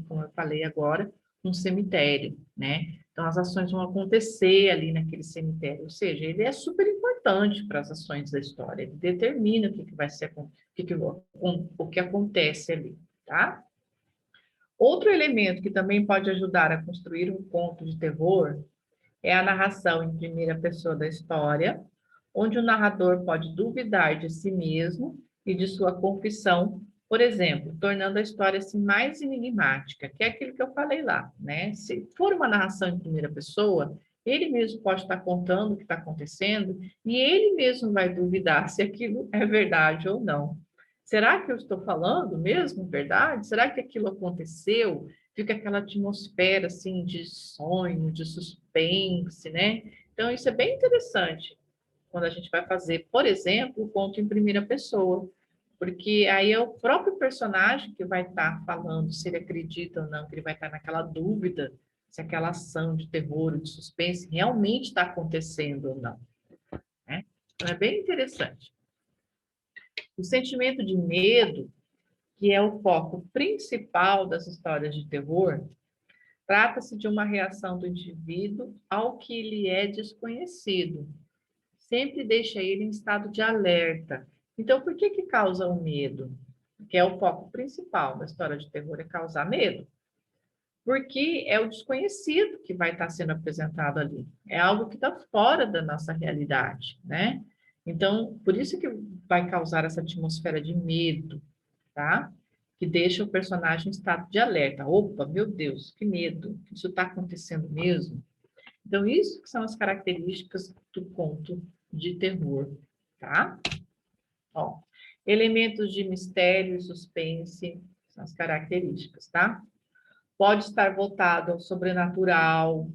[SPEAKER 1] como eu falei agora, um cemitério, né? Então as ações vão acontecer ali naquele cemitério, ou seja, ele é super importante para as ações da história, ele determina o que vai ser, o que acontece ali, tá? Outro elemento que também pode ajudar a construir um conto de terror é a narração em primeira pessoa da história, onde o narrador pode duvidar de si mesmo e de sua confissão, por exemplo, tornando a história assim mais enigmática, que é aquilo que eu falei lá, né? Se for uma narração em primeira pessoa, ele mesmo pode estar contando o que está acontecendo e ele mesmo vai duvidar se aquilo é verdade ou não. Será que eu estou falando mesmo verdade? Será que aquilo aconteceu? Fica aquela atmosfera assim de sonho, de suspense, né? Então isso é bem interessante quando a gente vai fazer, por exemplo, o conto em primeira pessoa, porque aí é o próprio personagem que vai estar falando se ele acredita ou não, que ele vai estar naquela dúvida se aquela ação de terror ou de suspense realmente está acontecendo ou não, né? Então é bem interessante. O sentimento de medo, que é o foco principal das histórias de terror, trata-se de uma reação do indivíduo ao que lhe é desconhecido. Sempre deixa ele em estado de alerta. Então, por que causa o medo? Que é o foco principal da história de terror, é causar medo. Porque é o desconhecido que vai estar sendo apresentado ali. É algo que está fora da nossa realidade, né? Então, por isso que vai causar essa atmosfera de medo, tá? Que deixa o personagem em estado de alerta. Opa, meu Deus, que medo! Isso está acontecendo mesmo? Então, isso que são as características do conto de terror, tá? Ó, elementos de mistério e suspense são as características, tá? Pode estar voltado ao sobrenatural,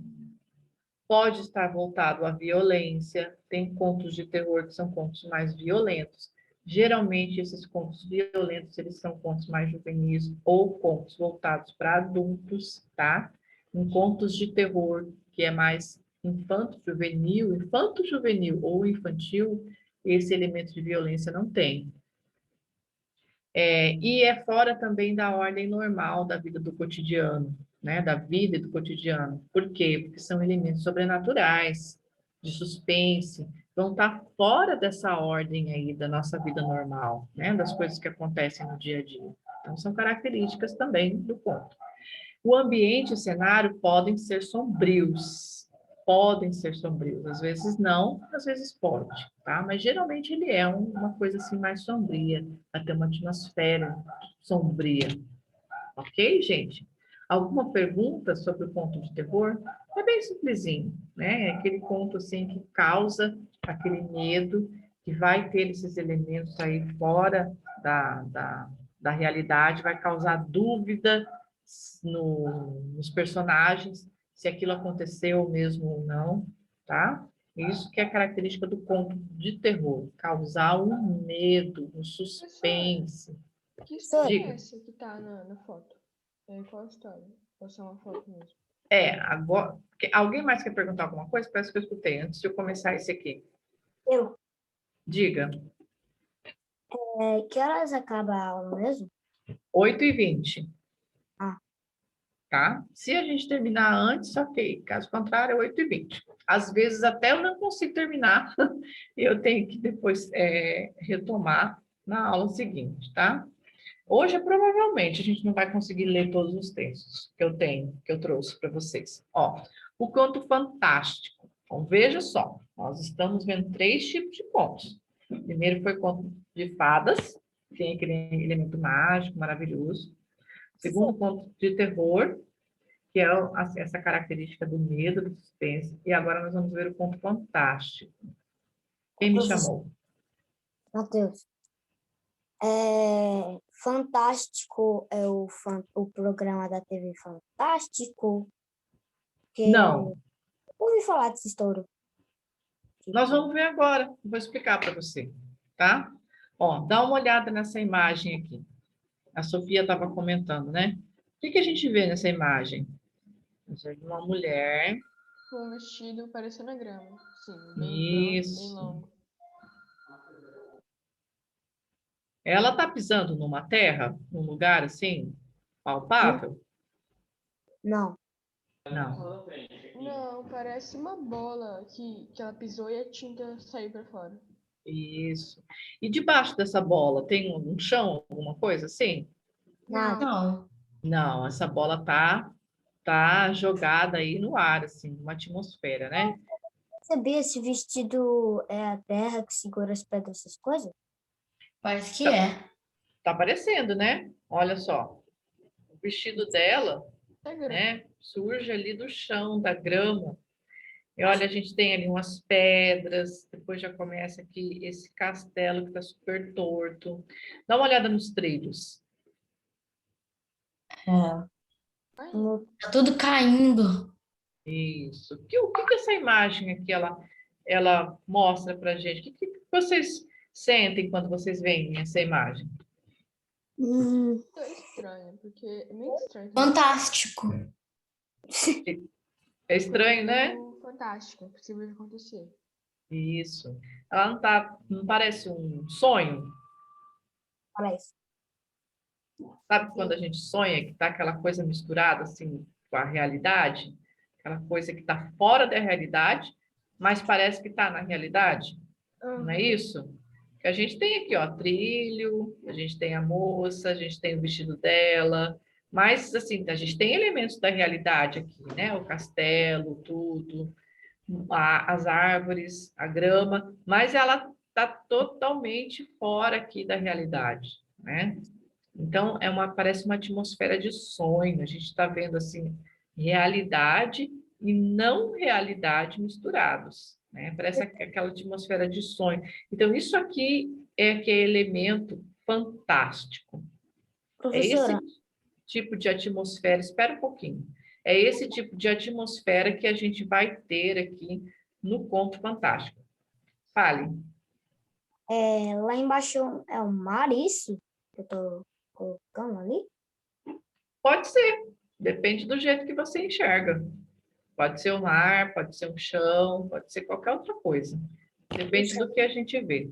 [SPEAKER 1] pode estar voltado à violência. Tem contos de terror que são contos mais violentos. Geralmente, esses contos violentos, eles são contos mais juvenis ou contos voltados para adultos, tá? Em contos de terror, que é mais infanto-juvenil ou infantil, esse elemento de violência não tem. E é fora também da ordem normal da vida do cotidiano, né? Da vida e do cotidiano. Por quê? Porque são elementos sobrenaturais, de suspense, vão estar fora dessa ordem aí da nossa vida normal, né? Das coisas que acontecem no dia a dia. Então, são características também do conto. O ambiente e o cenário podem ser sombrios, às vezes não, às vezes pode, tá? Mas geralmente ele é uma coisa assim mais sombria, vai ter uma atmosfera sombria, ok, gente? Alguma pergunta sobre o conto de terror? É bem simplesinho, né? É aquele conto assim que causa aquele medo, que vai ter esses elementos aí fora da realidade, vai causar dúvida nos personagens, se aquilo aconteceu mesmo ou não, tá? Isso que é característica do conto de terror, causar um medo, um suspense.
[SPEAKER 2] Que história
[SPEAKER 1] Diga.
[SPEAKER 2] é essa que tá na foto? Qual a história? Ou só uma foto mesmo?
[SPEAKER 1] Agora, alguém mais quer perguntar alguma coisa? Parece que eu escutei antes de eu começar esse aqui.
[SPEAKER 4] Eu.
[SPEAKER 1] Diga,
[SPEAKER 4] Que horas acaba a aula mesmo?
[SPEAKER 1] 8h20,
[SPEAKER 4] Ah.
[SPEAKER 1] tá? Se a gente terminar antes, ok. Caso contrário, é 8h20. Às vezes até eu não consigo terminar, eu tenho que depois retomar na aula seguinte, tá? Hoje, provavelmente, a gente não vai conseguir ler todos os textos que eu tenho, que eu trouxe para vocês. Ó, o conto fantástico. Então, veja só, nós estamos vendo 3 tipos de contos. O primeiro foi conto de fadas, tem aquele elemento mágico, maravilhoso. O segundo, conto de terror, que é essa característica do medo, do suspense. E agora nós vamos ver o conto fantástico. Quem me chamou?
[SPEAKER 4] Matheus. Fantástico é o programa da TV Fantástico. Que
[SPEAKER 1] Não,
[SPEAKER 4] ouvi falar dessa história.
[SPEAKER 1] nós vamos ver agora. Vou explicar para você, tá? Ó, dá uma olhada nessa imagem aqui. A Sofia estava comentando, né? O que a gente vê nessa imagem? Uma mulher.
[SPEAKER 2] Com um vestido parecendo a grama. Sim, bem
[SPEAKER 1] Isso.
[SPEAKER 2] longo.
[SPEAKER 1] Ela está pisando numa terra, num lugar assim, palpável?
[SPEAKER 4] Não.
[SPEAKER 1] Não.
[SPEAKER 2] Não, parece uma bola que ela pisou e a tinta saiu para fora.
[SPEAKER 1] Isso. E debaixo dessa bola tem um chão, alguma coisa assim?
[SPEAKER 4] Nada.
[SPEAKER 5] Não.
[SPEAKER 1] Não, essa bola tá jogada aí no ar, assim, numa atmosfera, né?
[SPEAKER 4] Sabia esse vestido é a terra que segura as pedras, essas coisas?
[SPEAKER 5] Parece que é.
[SPEAKER 1] Tá aparecendo, né? Olha só. O vestido dela,
[SPEAKER 2] É grama.
[SPEAKER 1] né, surge ali do chão, da grama. E olha, a gente tem ali umas pedras, depois já começa aqui esse castelo que está super torto. Dá uma olhada nos trilhos.
[SPEAKER 5] É.
[SPEAKER 2] Ai,
[SPEAKER 5] Tá tudo caindo.
[SPEAKER 1] Isso. O que essa imagem aqui ela mostra para gente? O que vocês sentem quando vocês veem essa imagem?
[SPEAKER 2] é estranho, porque é meio estranho.
[SPEAKER 5] Fantástico.
[SPEAKER 1] É estranho, né?
[SPEAKER 2] Fantástico, impossível de acontecer.
[SPEAKER 1] Isso. Ela não parece um sonho?
[SPEAKER 4] Parece.
[SPEAKER 1] Sabe quando a gente sonha que tá aquela coisa misturada assim com a realidade? Aquela coisa que está fora da realidade, mas parece que está na realidade? Não é isso? Que a gente tem aqui, ó, trilho, a gente tem a moça, a gente tem o vestido dela, mas assim, a gente tem elementos da realidade aqui, né? O castelo, tudo, as árvores, a grama, mas ela está totalmente fora aqui da realidade, né? Então, parece uma atmosfera de sonho. A gente está vendo assim realidade e não realidade misturados, né? Parece aquela atmosfera de sonho. Então, isso aqui é que é elemento fantástico. É esse
[SPEAKER 4] Professora,
[SPEAKER 1] tipo de atmosfera. Espera um pouquinho. É esse tipo de atmosfera que a gente vai ter aqui no Conto Fantástico. Fale.
[SPEAKER 4] lá embaixo é o mar, isso? Que eu tô colocando ali?
[SPEAKER 1] Pode ser, depende do jeito que você enxerga. Pode ser o mar, pode ser um chão, pode ser qualquer outra coisa. Depende do que a gente vê.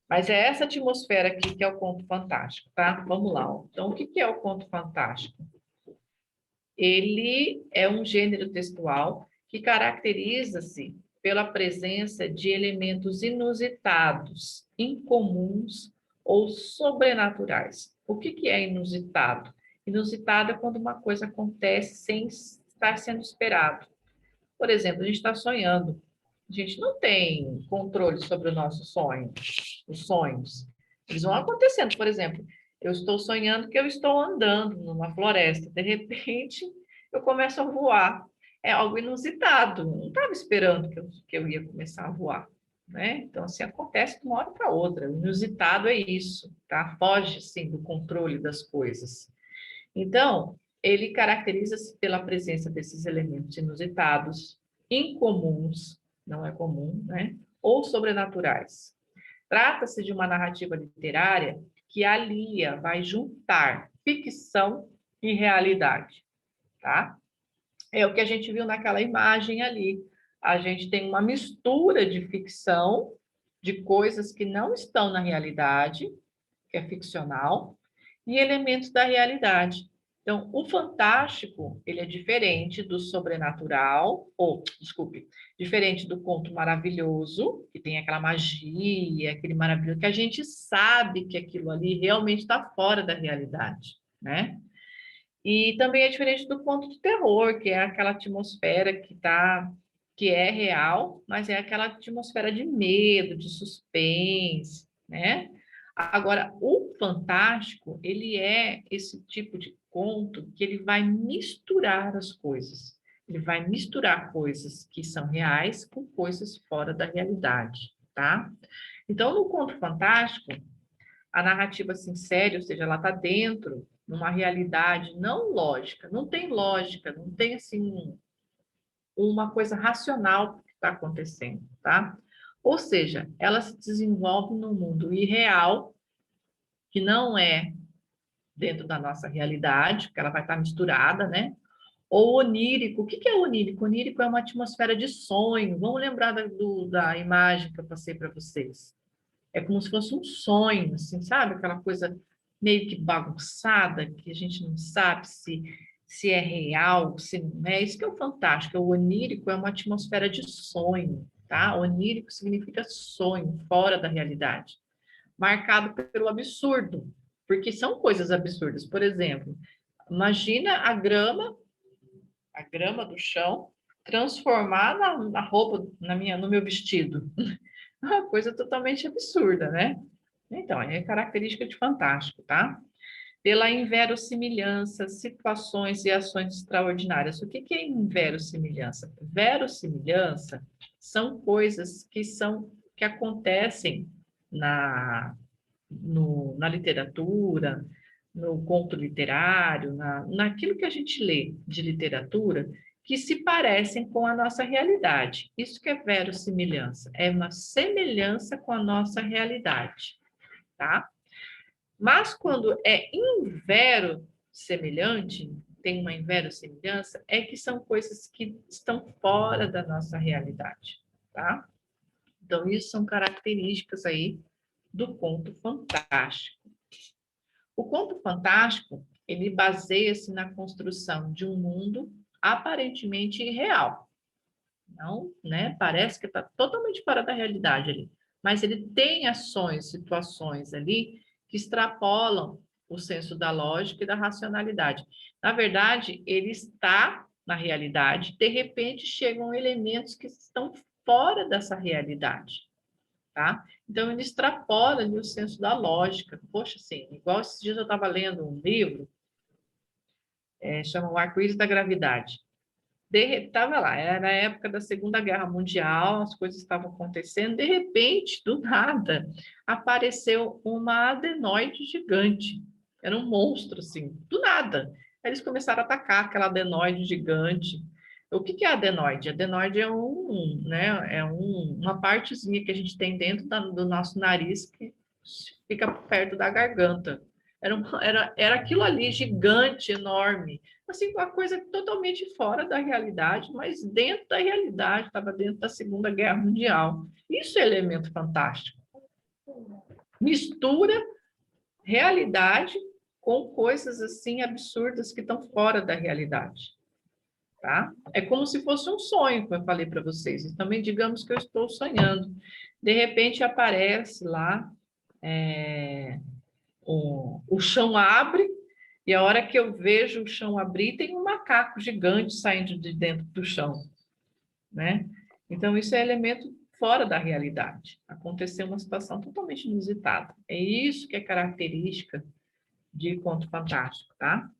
[SPEAKER 1] Mas é essa atmosfera aqui que é o conto fantástico, tá? Vamos lá. Ó. Então, o que é o conto fantástico? Ele é um gênero textual que caracteriza-se pela presença de elementos inusitados, incomuns ou sobrenaturais. O que é inusitado? Inusitado é quando uma coisa acontece sem estar sendo esperado. Por exemplo, a gente está sonhando. A gente não tem controle sobre o nosso sonho, os sonhos. Eles vão acontecendo. Por exemplo, Eu estou sonhando que eu estou andando numa floresta. De repente, eu começo a voar. É algo inusitado. Eu não estava esperando que eu ia começar a voar, né? Então, assim, acontece de uma hora para outra. O inusitado é isso, tá? Foge, sim, do controle das coisas. Então, ele caracteriza-se pela presença desses elementos inusitados, incomuns, não é comum, né? Ou sobrenaturais. Trata-se de uma narrativa literária que alia, vai juntar ficção e realidade, tá? É o que a gente viu naquela imagem ali. A gente tem uma mistura de ficção, de coisas que não estão na realidade, que é ficcional, e elementos da realidade. Então, o fantástico, ele é diferente do sobrenatural, ou, desculpe, diferente do conto maravilhoso, que tem aquela magia, aquele maravilhoso, que a gente sabe que aquilo ali realmente está fora da realidade, né? E também é diferente do conto de terror, que é aquela atmosfera que é real, mas é aquela atmosfera de medo, de suspense, né? Agora, o fantástico, ele é esse tipo de conto que ele vai misturar as coisas. Ele vai misturar coisas que são reais com coisas fora da realidade, tá? Então, no conto fantástico, a narrativa sincera, ou seja, ela está dentro de uma realidade não lógica, não tem lógica, não tem assim uma coisa racional que está acontecendo, tá? Ou seja, ela se desenvolve num mundo irreal, que não é dentro da nossa realidade, porque ela vai estar misturada, né? Ou onírico. O que é onírico? Onírico é uma atmosfera de sonho. Vamos lembrar da imagem que eu passei para vocês. É como se fosse um sonho, assim, sabe? Aquela coisa meio que bagunçada, que a gente não sabe se é real, se não é. Isso que é o fantástico. O onírico é uma atmosfera de sonho, tá? Onírico significa sonho, fora da realidade. Marcado pelo absurdo, porque são coisas absurdas. Por exemplo, imagina a grama do chão, transformar na roupa, no meu vestido. Uma coisa totalmente absurda, né? Então, é característica de fantástico, tá? Pela inverossimilhança, situações e ações extraordinárias. O que é inverossimilhança? Verossimilhança são coisas que acontecem na literatura, no conto literário, naquilo que a gente lê de literatura, que se parecem com a nossa realidade. Isso que é verossimilhança, é uma semelhança com a nossa realidade, tá? Mas quando é inverossemelhante, tem uma inverossimilhança, é que são coisas que estão fora da nossa realidade, tá? Então, isso são características aí do conto fantástico. O conto fantástico, ele baseia-se na construção de um mundo aparentemente irreal. Não, né? Parece que está totalmente fora da realidade ali. Mas ele tem ações, situações ali que extrapolam o senso da lógica e da racionalidade. Na verdade, ele está na realidade, de repente chegam elementos que estão fora dessa realidade, tá? Então, ele extrapola ali o senso da lógica. Poxa, assim, igual esses dias eu estava lendo um livro, chama O Arco-Íris da Gravidade. Estava lá, era a época da Segunda Guerra Mundial, as coisas estavam acontecendo, de repente, do nada, apareceu uma adenoide gigante. Era um monstro, assim, do nada. Aí eles começaram a atacar aquela adenoide gigante. O que é adenoide? Adenoide é uma partezinha que a gente tem dentro do nosso nariz que fica perto da garganta. Era aquilo ali, gigante, enorme. Assim, uma coisa totalmente fora da realidade, mas dentro da realidade, estava dentro da Segunda Guerra Mundial. Isso é elemento fantástico. Mistura realidade com coisas assim absurdas que estão fora da realidade. Tá? É como se fosse um sonho, como eu falei para vocês. E também digamos que eu estou sonhando. De repente aparece lá, o chão abre, e a hora que eu vejo o chão abrir, tem um macaco gigante saindo de dentro do chão, né? Então, isso é elemento fora da realidade. Aconteceu uma situação totalmente inusitada. É isso que é característica de conto fantástico, tá?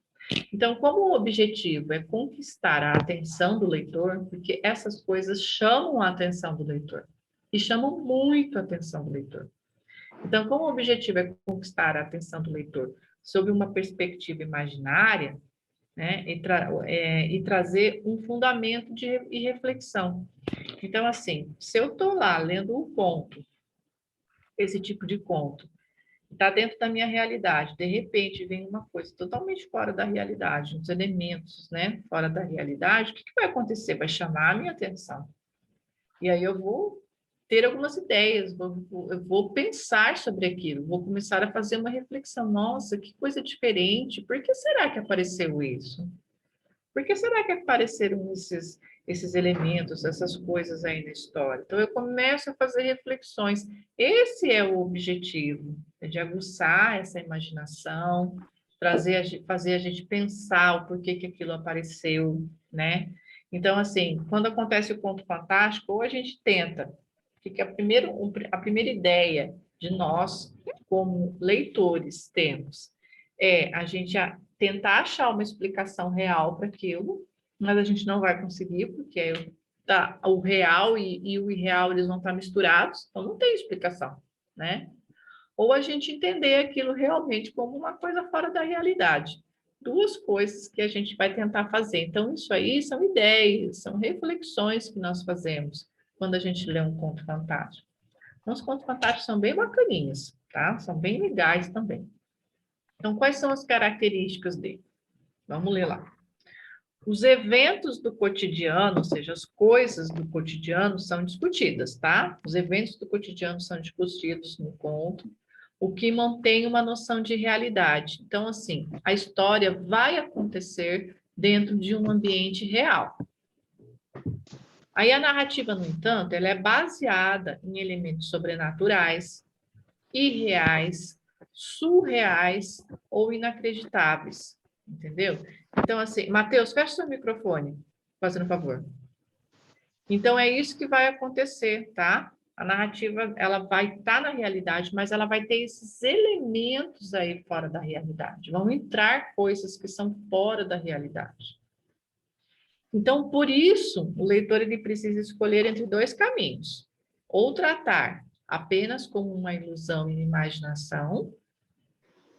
[SPEAKER 1] Então, como o objetivo é conquistar a atenção do leitor, porque essas coisas chamam a atenção do leitor, e chamam muito a atenção do leitor. Então, como o objetivo é conquistar a atenção do leitor sob uma perspectiva imaginária, né, e trazer um fundamento e reflexão. Então, assim, se eu estou lá lendo um conto, esse tipo de conto, está dentro da minha realidade, de repente vem uma coisa totalmente fora da realidade, uns elementos, né, fora da realidade, o que vai acontecer? Vai chamar a minha atenção. E aí eu vou ter algumas ideias, eu vou pensar sobre aquilo, vou começar a fazer uma reflexão. Nossa, que coisa diferente, por que será que apareceu isso? Por que será que apareceram esses elementos, essas coisas aí na história? Então, eu começo a fazer reflexões. Esse é o objetivo, é de aguçar essa imaginação, fazer a gente pensar o porquê que aquilo apareceu, né? Então, assim, quando acontece o conto fantástico, ou a gente tenta, porque a primeira ideia de nós, como leitores, temos, é a gente tentar achar uma explicação real para aquilo, mas a gente não vai conseguir, porque o real e o irreal eles vão estar misturados, então não tem explicação, né? Ou a gente entender aquilo realmente como uma coisa fora da realidade. Duas coisas que a gente vai tentar fazer. Então, isso aí são ideias, são reflexões que nós fazemos quando a gente lê um conto fantástico. Então, os contos fantásticos são bem bacaninhos, tá? São bem legais também. Então, quais são as características dele? Vamos ler lá. Os eventos do cotidiano, ou seja, as coisas do cotidiano são discutidas, tá? Os eventos do cotidiano são discutidos no conto, o que mantém uma noção de realidade. Então, assim, a história vai acontecer dentro de um ambiente real. Aí a narrativa, no entanto, ela é baseada em elementos sobrenaturais, irreais, surreais ou inacreditáveis, entendeu? Então, assim, Matheus, fecha seu microfone, fazendo um favor. Então, é isso que vai acontecer, tá? A narrativa, ela vai estar na realidade, mas ela vai ter esses elementos aí fora da realidade. Vão entrar coisas que são fora da realidade. Então, por isso, o leitor ele precisa escolher entre dois caminhos. Ou tratar apenas como uma ilusão e imaginação,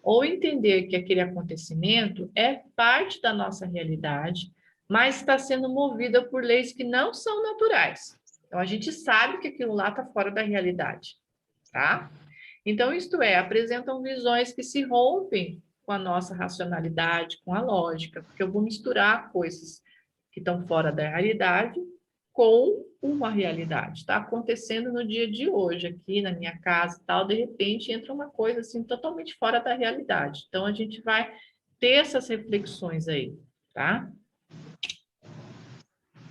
[SPEAKER 1] ou entender que aquele acontecimento é parte da nossa realidade, mas está sendo movida por leis que não são naturais. Então, a gente sabe que aquilo lá está fora da realidade, tá? Então, isto é, apresentam visões que se rompem com a nossa racionalidade, com a lógica, porque eu vou misturar coisas que estão fora da realidade com uma realidade. Está acontecendo no dia de hoje, aqui na minha casa e tal, de repente entra uma coisa assim totalmente fora da realidade. Então, a gente vai ter essas reflexões aí, tá?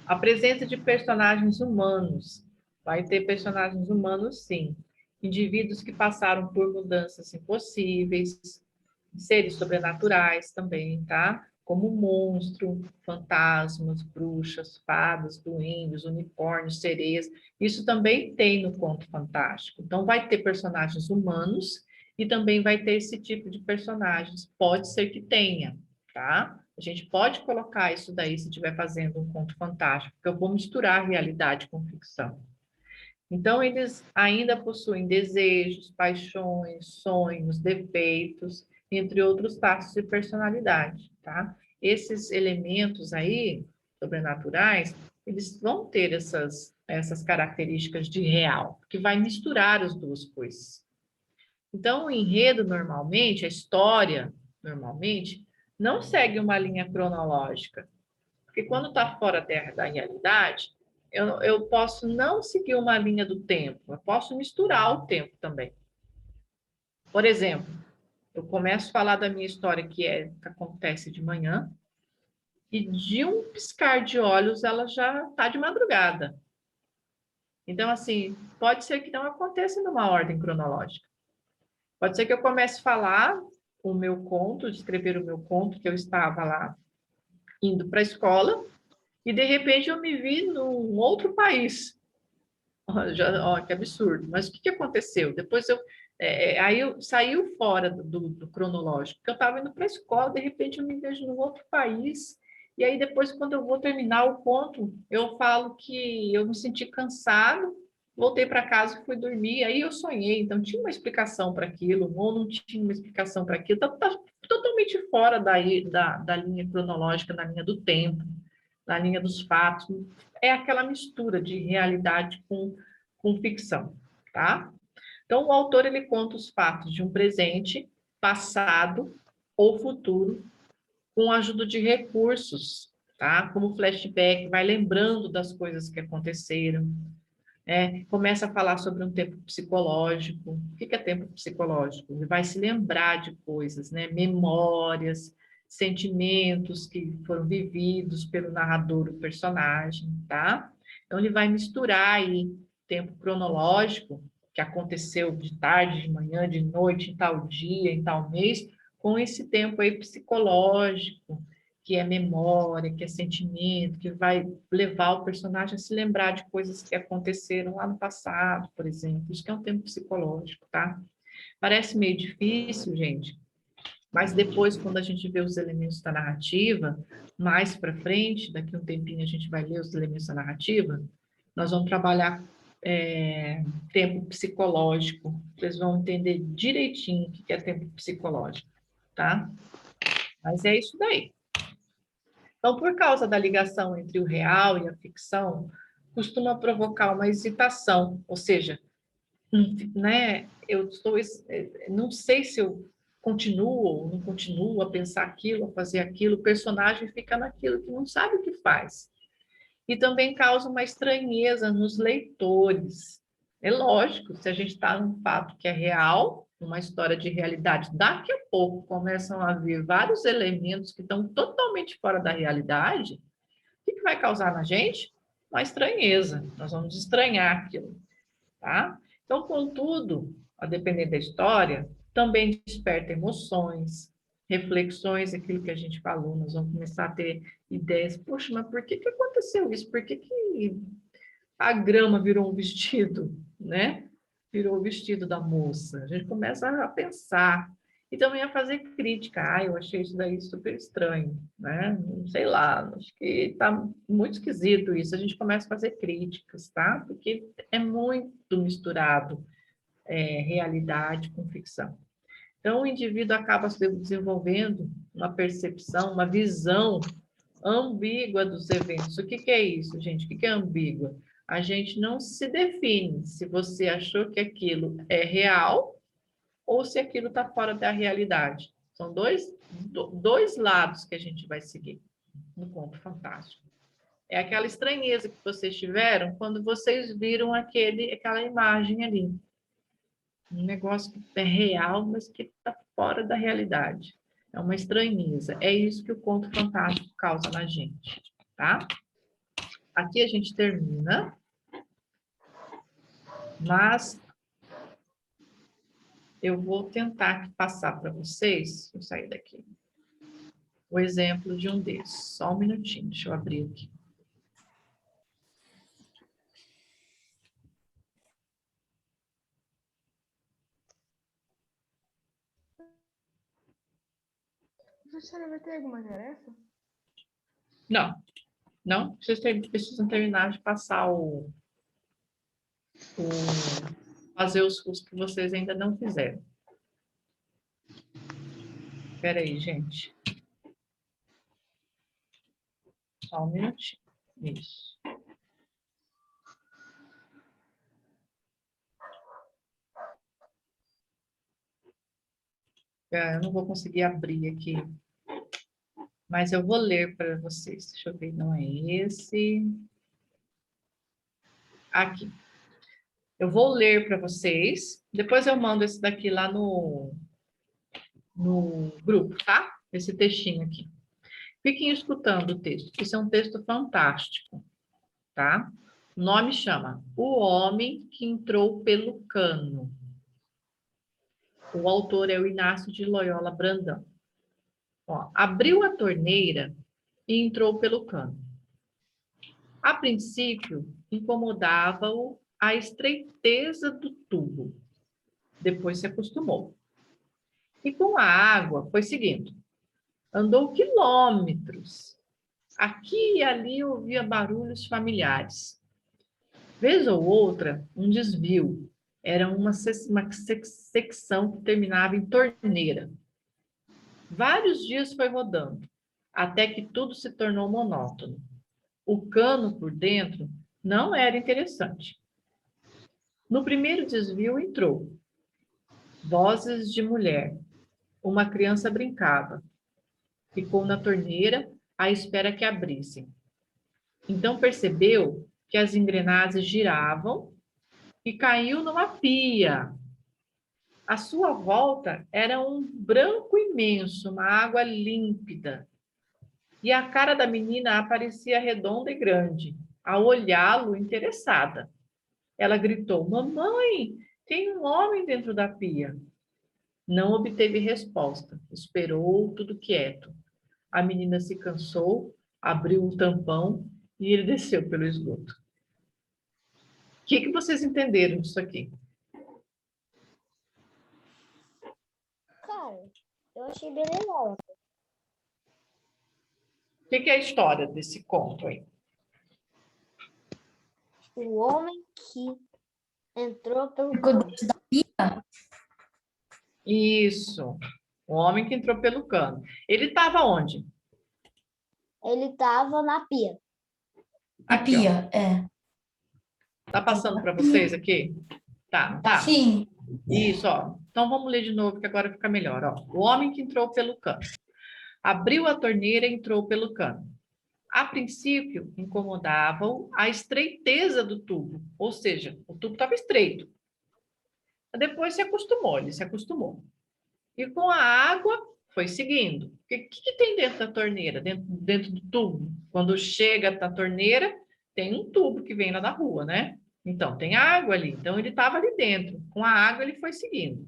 [SPEAKER 1] A presença de personagens humanos. Vai ter personagens humanos, sim. Indivíduos que passaram por mudanças impossíveis, seres sobrenaturais também, tá? Como monstro, fantasmas, bruxas, fadas, duendes, unicórnios, sereias. Isso também tem no conto fantástico. Então, vai ter personagens humanos e também vai ter esse tipo de personagens. Pode ser que tenha, tá? A gente pode colocar isso daí se estiver fazendo um conto fantástico, porque eu vou misturar realidade com ficção. Então, eles ainda possuem desejos, paixões, sonhos, defeitos, entre outros traços de personalidade, tá? Esses elementos aí, sobrenaturais, eles vão ter essas características de real, que vai misturar as duas coisas. Então, o enredo, normalmente, a história, normalmente, não segue uma linha cronológica, porque quando está fora da realidade, eu posso não seguir uma linha do tempo, eu posso misturar o tempo também. Por exemplo, eu começo a falar da minha história que acontece de manhã, e de um piscar de olhos ela já está de madrugada. Então, assim, pode ser que não aconteça numa ordem cronológica. Pode ser que eu comece a falar o meu conto, escrever o meu conto, que eu estava lá indo para a escola, e de repente eu me vi num outro país. Que absurdo. Mas o que aconteceu? Depois saiu fora do cronológico, porque eu estava indo para a escola, de repente eu me vejo num outro país, e aí depois, quando eu vou terminar o conto, eu falo que eu me senti cansado, voltei para casa e fui dormir, aí eu sonhei, então tinha uma explicação para aquilo, ou não tinha uma explicação para aquilo, tá totalmente fora da linha cronológica, da linha do tempo, da linha dos fatos, é aquela mistura de realidade com ficção, tá? Então, o autor ele conta os fatos de um presente, passado ou futuro, com a ajuda de recursos, tá? Como flashback, vai lembrando das coisas que aconteceram, começa a falar sobre um tempo psicológico. O que é tempo psicológico? Ele vai se lembrar de coisas, né? Memórias, sentimentos que foram vividos pelo narrador, o personagem, tá? Então, ele vai misturar aí tempo cronológico, que aconteceu de tarde, de manhã, de noite, em tal dia, em tal mês, com esse tempo aí psicológico, que é memória, que é sentimento, que vai levar o personagem a se lembrar de coisas que aconteceram lá no passado, por exemplo. Isso que é um tempo psicológico, tá? Parece meio difícil, gente, mas depois, quando a gente vê os elementos da narrativa, mais para frente, daqui a um tempinho a gente vai ler os elementos da narrativa, nós vamos trabalhar tempo psicológico. Vocês vão entender direitinho o que é tempo psicológico, tá? Mas é isso daí. Então, por causa da ligação entre o real e a ficção, costuma provocar uma hesitação, ou seja, né, não sei se eu continuo ou não continuo a pensar aquilo, a fazer aquilo, o personagem fica naquilo que não sabe o que faz. E também causa uma estranheza nos leitores. É lógico, se a gente está num fato que é real, uma história de realidade, daqui a pouco começam a vir vários elementos que estão totalmente fora da realidade, o que vai causar na gente? Uma estranheza. Nós vamos estranhar aquilo, tá? Então, contudo, a depender da história, também desperta emoções, reflexões, aquilo que a gente falou, nós vamos começar a ter ideias, poxa, mas por que aconteceu isso? Por que a grama virou um vestido, né? Virou o vestido da moça. A gente começa a pensar e também a fazer crítica. Ah, eu achei isso daí super estranho, né? Sei lá, acho que está muito esquisito isso. A gente começa a fazer críticas, tá? Porque é muito misturado realidade com ficção. Então, o indivíduo acaba se desenvolvendo uma percepção, uma visão ambígua dos eventos. O que é isso, gente? O que é ambígua? A gente não se define se você achou que aquilo é real ou se aquilo está fora da realidade. São dois lados que a gente vai seguir no conto fantástico. É aquela estranheza que vocês tiveram quando vocês viram aquela imagem ali. Um negócio que é real, mas que está fora da realidade. É uma estranheza. É isso que o conto fantástico causa na gente, tá? Aqui a gente termina, mas eu vou tentar passar para vocês, vou sair daqui, o exemplo de um desses. Só um minutinho, deixa eu abrir aqui.
[SPEAKER 2] Professora, vai ter alguma tarefa?
[SPEAKER 1] Não, vocês precisam terminar de passar fazer os cursos que vocês ainda não fizeram. Espera aí, gente. Só um minutinho. Isso. Eu não vou conseguir abrir aqui, mas eu vou ler para vocês. Deixa eu ver, não é esse. Aqui. Eu vou ler para vocês, depois eu mando esse daqui lá no grupo, tá? Esse textinho aqui. Fiquem escutando o texto, isso é um texto fantástico, tá? O nome chama O Homem que Entrou pelo Cano. O autor é o Inácio de Loyola Brandão. Ó, abriu a torneira e entrou pelo cano. A princípio, incomodava-o a estreiteza do tubo. Depois se acostumou. E com a água foi seguindo. Andou quilômetros. Aqui e ali ouvia barulhos familiares. Vez ou outra, um desvio. Era uma secção que terminava em torneira. Vários dias foi rodando, até que tudo se tornou monótono. O cano por dentro não era interessante. No primeiro desvio entrou. Vozes de mulher. Uma criança brincava. Ficou na torneira à espera que abrissem. Então percebeu que as engrenagens giravam e caiu numa pia. À sua volta era um branco imenso, uma água límpida. E a cara da menina aparecia redonda e grande, ao olhá-lo interessada. Ela gritou: Mamãe, tem um homem dentro da pia. Não obteve resposta, esperou tudo quieto. A menina se cansou, abriu um tampão e ele desceu pelo esgoto. O que vocês entenderam disso aqui?
[SPEAKER 4] Cara, eu achei bem legal.
[SPEAKER 1] O que é a história desse conto aí?
[SPEAKER 4] O homem que entrou pelo
[SPEAKER 5] Ficou
[SPEAKER 4] cano.
[SPEAKER 5] dentro da pia?
[SPEAKER 1] Isso, o homem que entrou pelo cano. Ele estava onde?
[SPEAKER 4] Ele estava na pia.
[SPEAKER 5] A
[SPEAKER 1] Aqui, ó.
[SPEAKER 5] pia, é.
[SPEAKER 1] Tá passando para vocês aqui? Tá, tá.
[SPEAKER 5] Sim.
[SPEAKER 1] Isso, ó. Então vamos ler de novo que agora fica melhor, ó. O homem que entrou pelo cano. Abriu a torneira e entrou pelo cano. A princípio, incomodava-o a estreiteza do tubo, ou seja, o tubo estava estreito. Depois ele se acostumou. E com a água foi seguindo. O que tem dentro da torneira, dentro do tubo? Quando chega na torneira, tem um tubo que vem lá da rua, né? Então, tem água ali. Então, ele estava ali dentro. Com a água, ele foi seguindo.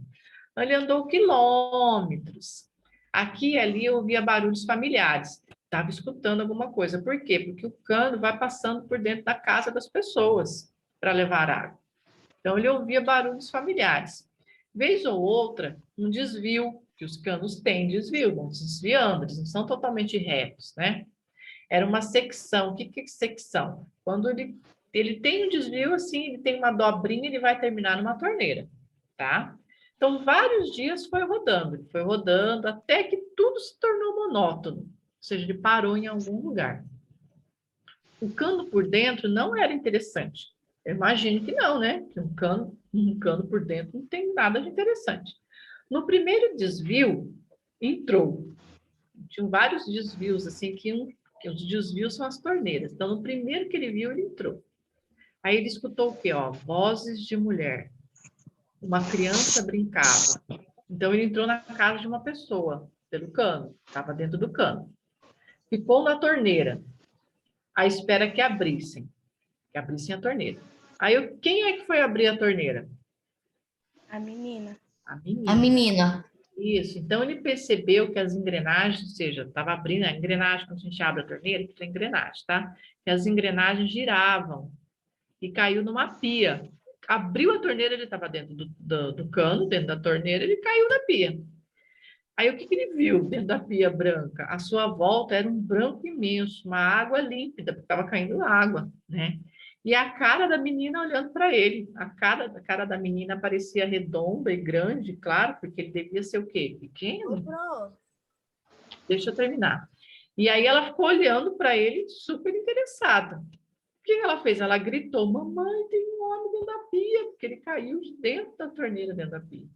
[SPEAKER 1] Ele andou quilômetros. Aqui e ali eu ouvia barulhos familiares. Estava escutando alguma coisa. Por quê? Porque o cano vai passando por dentro da casa das pessoas para levar água. Então, ele ouvia barulhos familiares. Vez ou outra, um desvio, que os canos têm desvio, vão se desviando, eles não são totalmente retos, né? Era uma secção. O que é secção? Quando ele tem um desvio, assim, ele tem uma dobrinha, ele vai terminar numa torneira, tá? Então, vários dias foi rodando, até que tudo se tornou monótono, ou seja, ele parou em algum lugar. O cano por dentro não era interessante. Eu imagino que não, né? Que um cano por dentro não tem nada de interessante. No primeiro desvio, entrou. Tinham vários desvios, assim, que os desvios são as torneiras. Então, no primeiro que ele viu, ele entrou. Aí ele escutou o quê? Ó, vozes de mulher. Uma criança brincava. Então, ele entrou na casa de uma pessoa, pelo cano. Estava dentro do cano. Ficou na torneira, à espera que abrissem a torneira. Aí, quem é que foi abrir a torneira?
[SPEAKER 2] A menina.
[SPEAKER 1] A menina.
[SPEAKER 5] A menina.
[SPEAKER 1] Isso. Então, ele percebeu que as engrenagens, ou seja, estava abrindo a engrenagem, quando a gente abre a torneira, que tem engrenagem, tá? Que as engrenagens giravam e caiu numa pia. Abriu a torneira, ele estava dentro do cano, dentro da torneira, ele caiu na pia. Aí, o que ele viu dentro da pia branca? À sua volta era um branco imenso, uma água límpida, porque estava caindo água, né? E a cara da menina olhando para ele. A cara da menina parecia redonda e grande, claro, porque ele devia ser o quê? Pequeno? Deixa eu terminar. E aí ela ficou olhando para ele, super interessada. O que ela fez? Ela gritou: Mamãe, tem um homem dentro da pia, porque ele caiu de dentro da torneira, dentro da pia.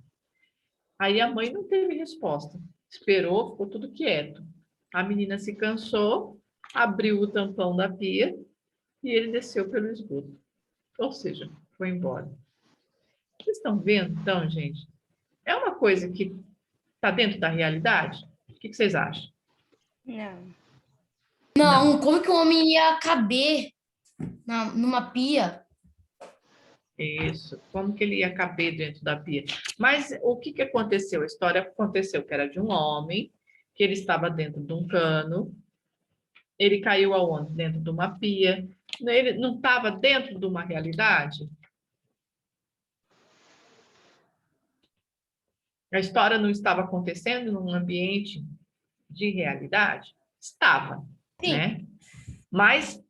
[SPEAKER 1] Aí a mãe não teve resposta. Esperou, ficou tudo quieto. A menina se cansou, abriu o tampão da pia e ele desceu pelo esgoto. Ou seja, foi embora. Vocês estão vendo, então, gente? É uma coisa que está dentro da realidade? O que vocês acham?
[SPEAKER 2] Não.
[SPEAKER 5] Não, como que o homem ia caber numa pia?
[SPEAKER 1] Isso, como que ele ia caber dentro da pia? Mas o que aconteceu? A história aconteceu que era de um homem, que ele estava dentro de um cano, ele caiu aonde? Dentro de uma pia. Ele não estava dentro de uma realidade? A história não estava acontecendo num ambiente de realidade? Estava,
[SPEAKER 5] Sim.
[SPEAKER 1] né? Mas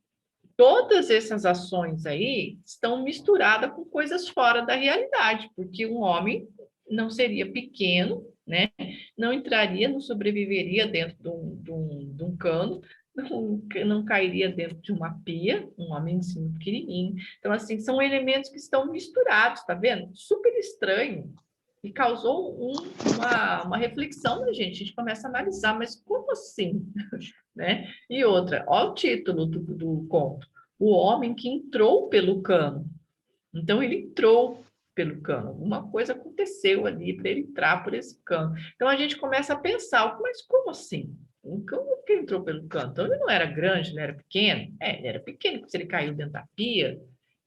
[SPEAKER 1] todas essas ações aí estão misturadas com coisas fora da realidade, porque um homem não seria pequeno, né? Não entraria, não sobreviveria dentro de um cano, não cairia dentro de uma pia, um homem assim, pequenininho. Então, assim, são elementos que estão misturados, tá vendo? Super estranho. E causou uma reflexão na gente. A gente começa a analisar, mas como assim? Né? E outra, olha o título do conto. O homem que entrou pelo cano. Então, ele entrou pelo cano. Alguma coisa aconteceu ali para ele entrar por esse cano. Então, a gente começa a pensar, mas como assim? Como que ele entrou pelo cano? Então, ele não era grande, ele era pequeno? É, ele era pequeno, porque se ele caiu dentro da pia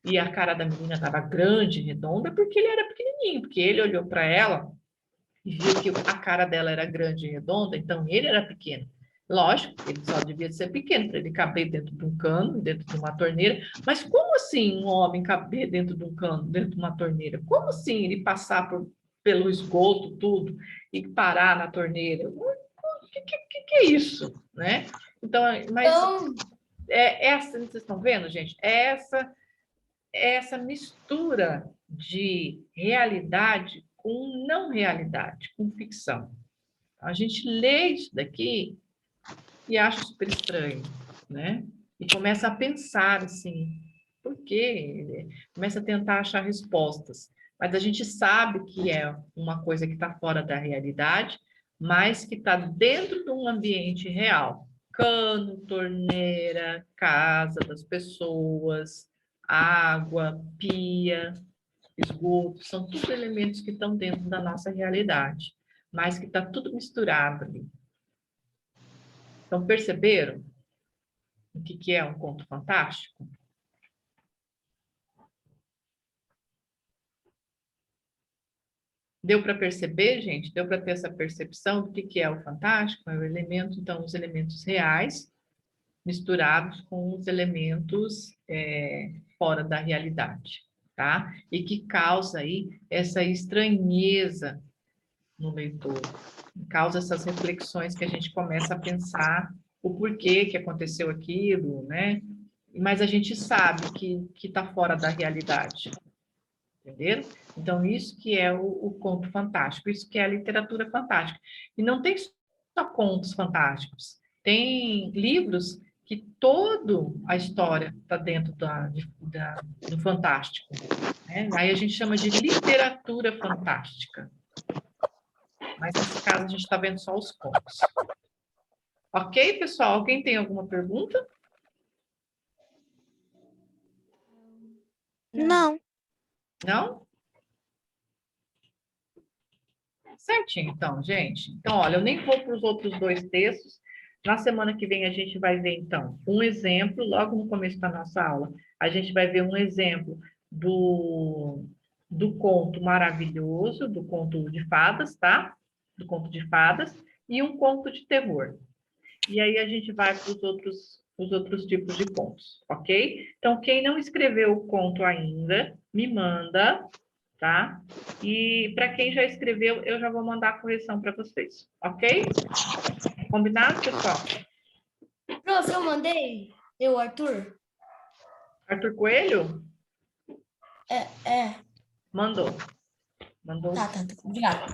[SPEAKER 1] e a cara da menina estava grande, redonda, porque ele era pequenininho, porque ele olhou para ela e viu que a cara dela era grande e redonda, então ele era pequeno. Lógico, ele só devia ser pequeno para ele caber dentro de um cano, dentro de uma torneira. Mas como assim um homem caber dentro de um cano, dentro de uma torneira? Como assim ele passar pelo esgoto, tudo, e parar na torneira? O que é isso, né? Então, mas
[SPEAKER 5] Então,
[SPEAKER 1] essa, vocês estão vendo, gente? Essa mistura de realidade com não realidade, com ficção. A gente lê isso daqui e acha super estranho, né? E começa a pensar assim, por quê? Começa a tentar achar respostas. Mas a gente sabe que é uma coisa que está fora da realidade, mas que está dentro de um ambiente real. Cano, torneira, casa das pessoas, água, pia, esgoto, são tudo elementos que estão dentro da nossa realidade, mas que está tudo misturado ali. Então, perceberam o que é um conto fantástico? Deu para perceber, gente? Deu para ter essa percepção do que é o fantástico? É o elemento, então, os elementos reais misturados com os elementos fora da realidade, tá? E que causa aí essa estranheza no leitor, causa essas reflexões que a gente começa a pensar o porquê que aconteceu aquilo, né? Mas a gente sabe que está fora da realidade, entenderam? Então, isso que é o conto fantástico, isso que é a literatura fantástica. E não tem só contos fantásticos, tem livros que toda a história está dentro do fantástico, né? Aí a gente chama de literatura fantástica. Mas nesse caso a gente está vendo só os contos. Ok, pessoal? Alguém tem alguma pergunta?
[SPEAKER 3] Não.
[SPEAKER 1] Não? Certinho, então, gente. Então, olha, eu nem vou para os outros dois textos. Na semana que vem a gente vai ver, então, um exemplo, logo no começo da nossa aula, a gente vai ver um exemplo do conto maravilhoso, do conto de fadas, tá? Do conto de fadas, e um conto de terror. E aí a gente vai para os outros tipos de contos, ok? Então, quem não escreveu o conto ainda, me manda, tá? E para quem já escreveu, eu já vou mandar a correção para vocês, ok? Combinado, pessoal?
[SPEAKER 5] prof, eu mandei. Eu, Arthur?
[SPEAKER 1] Arthur Coelho?
[SPEAKER 5] É.
[SPEAKER 1] Mandou. Mandou.
[SPEAKER 5] Tá. Obrigada.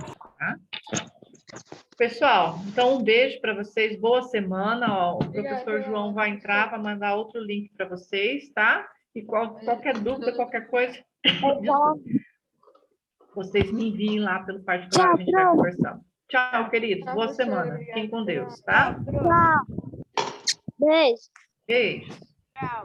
[SPEAKER 1] Pessoal, então um beijo para vocês, boa semana. Ó, o
[SPEAKER 2] Obrigada,
[SPEAKER 1] professor João vai entrar, vai mandar outro link para vocês, tá? E qualquer dúvida, qualquer coisa, vocês me enviem lá pelo particular, a gente vai conversando. Tchau, queridos.
[SPEAKER 2] Tchau,
[SPEAKER 1] Boa
[SPEAKER 2] professora,
[SPEAKER 1] semana.
[SPEAKER 2] obrigada.
[SPEAKER 1] Fiquem com Deus, tá?
[SPEAKER 3] Beijo.
[SPEAKER 1] Beijo.
[SPEAKER 2] Tchau.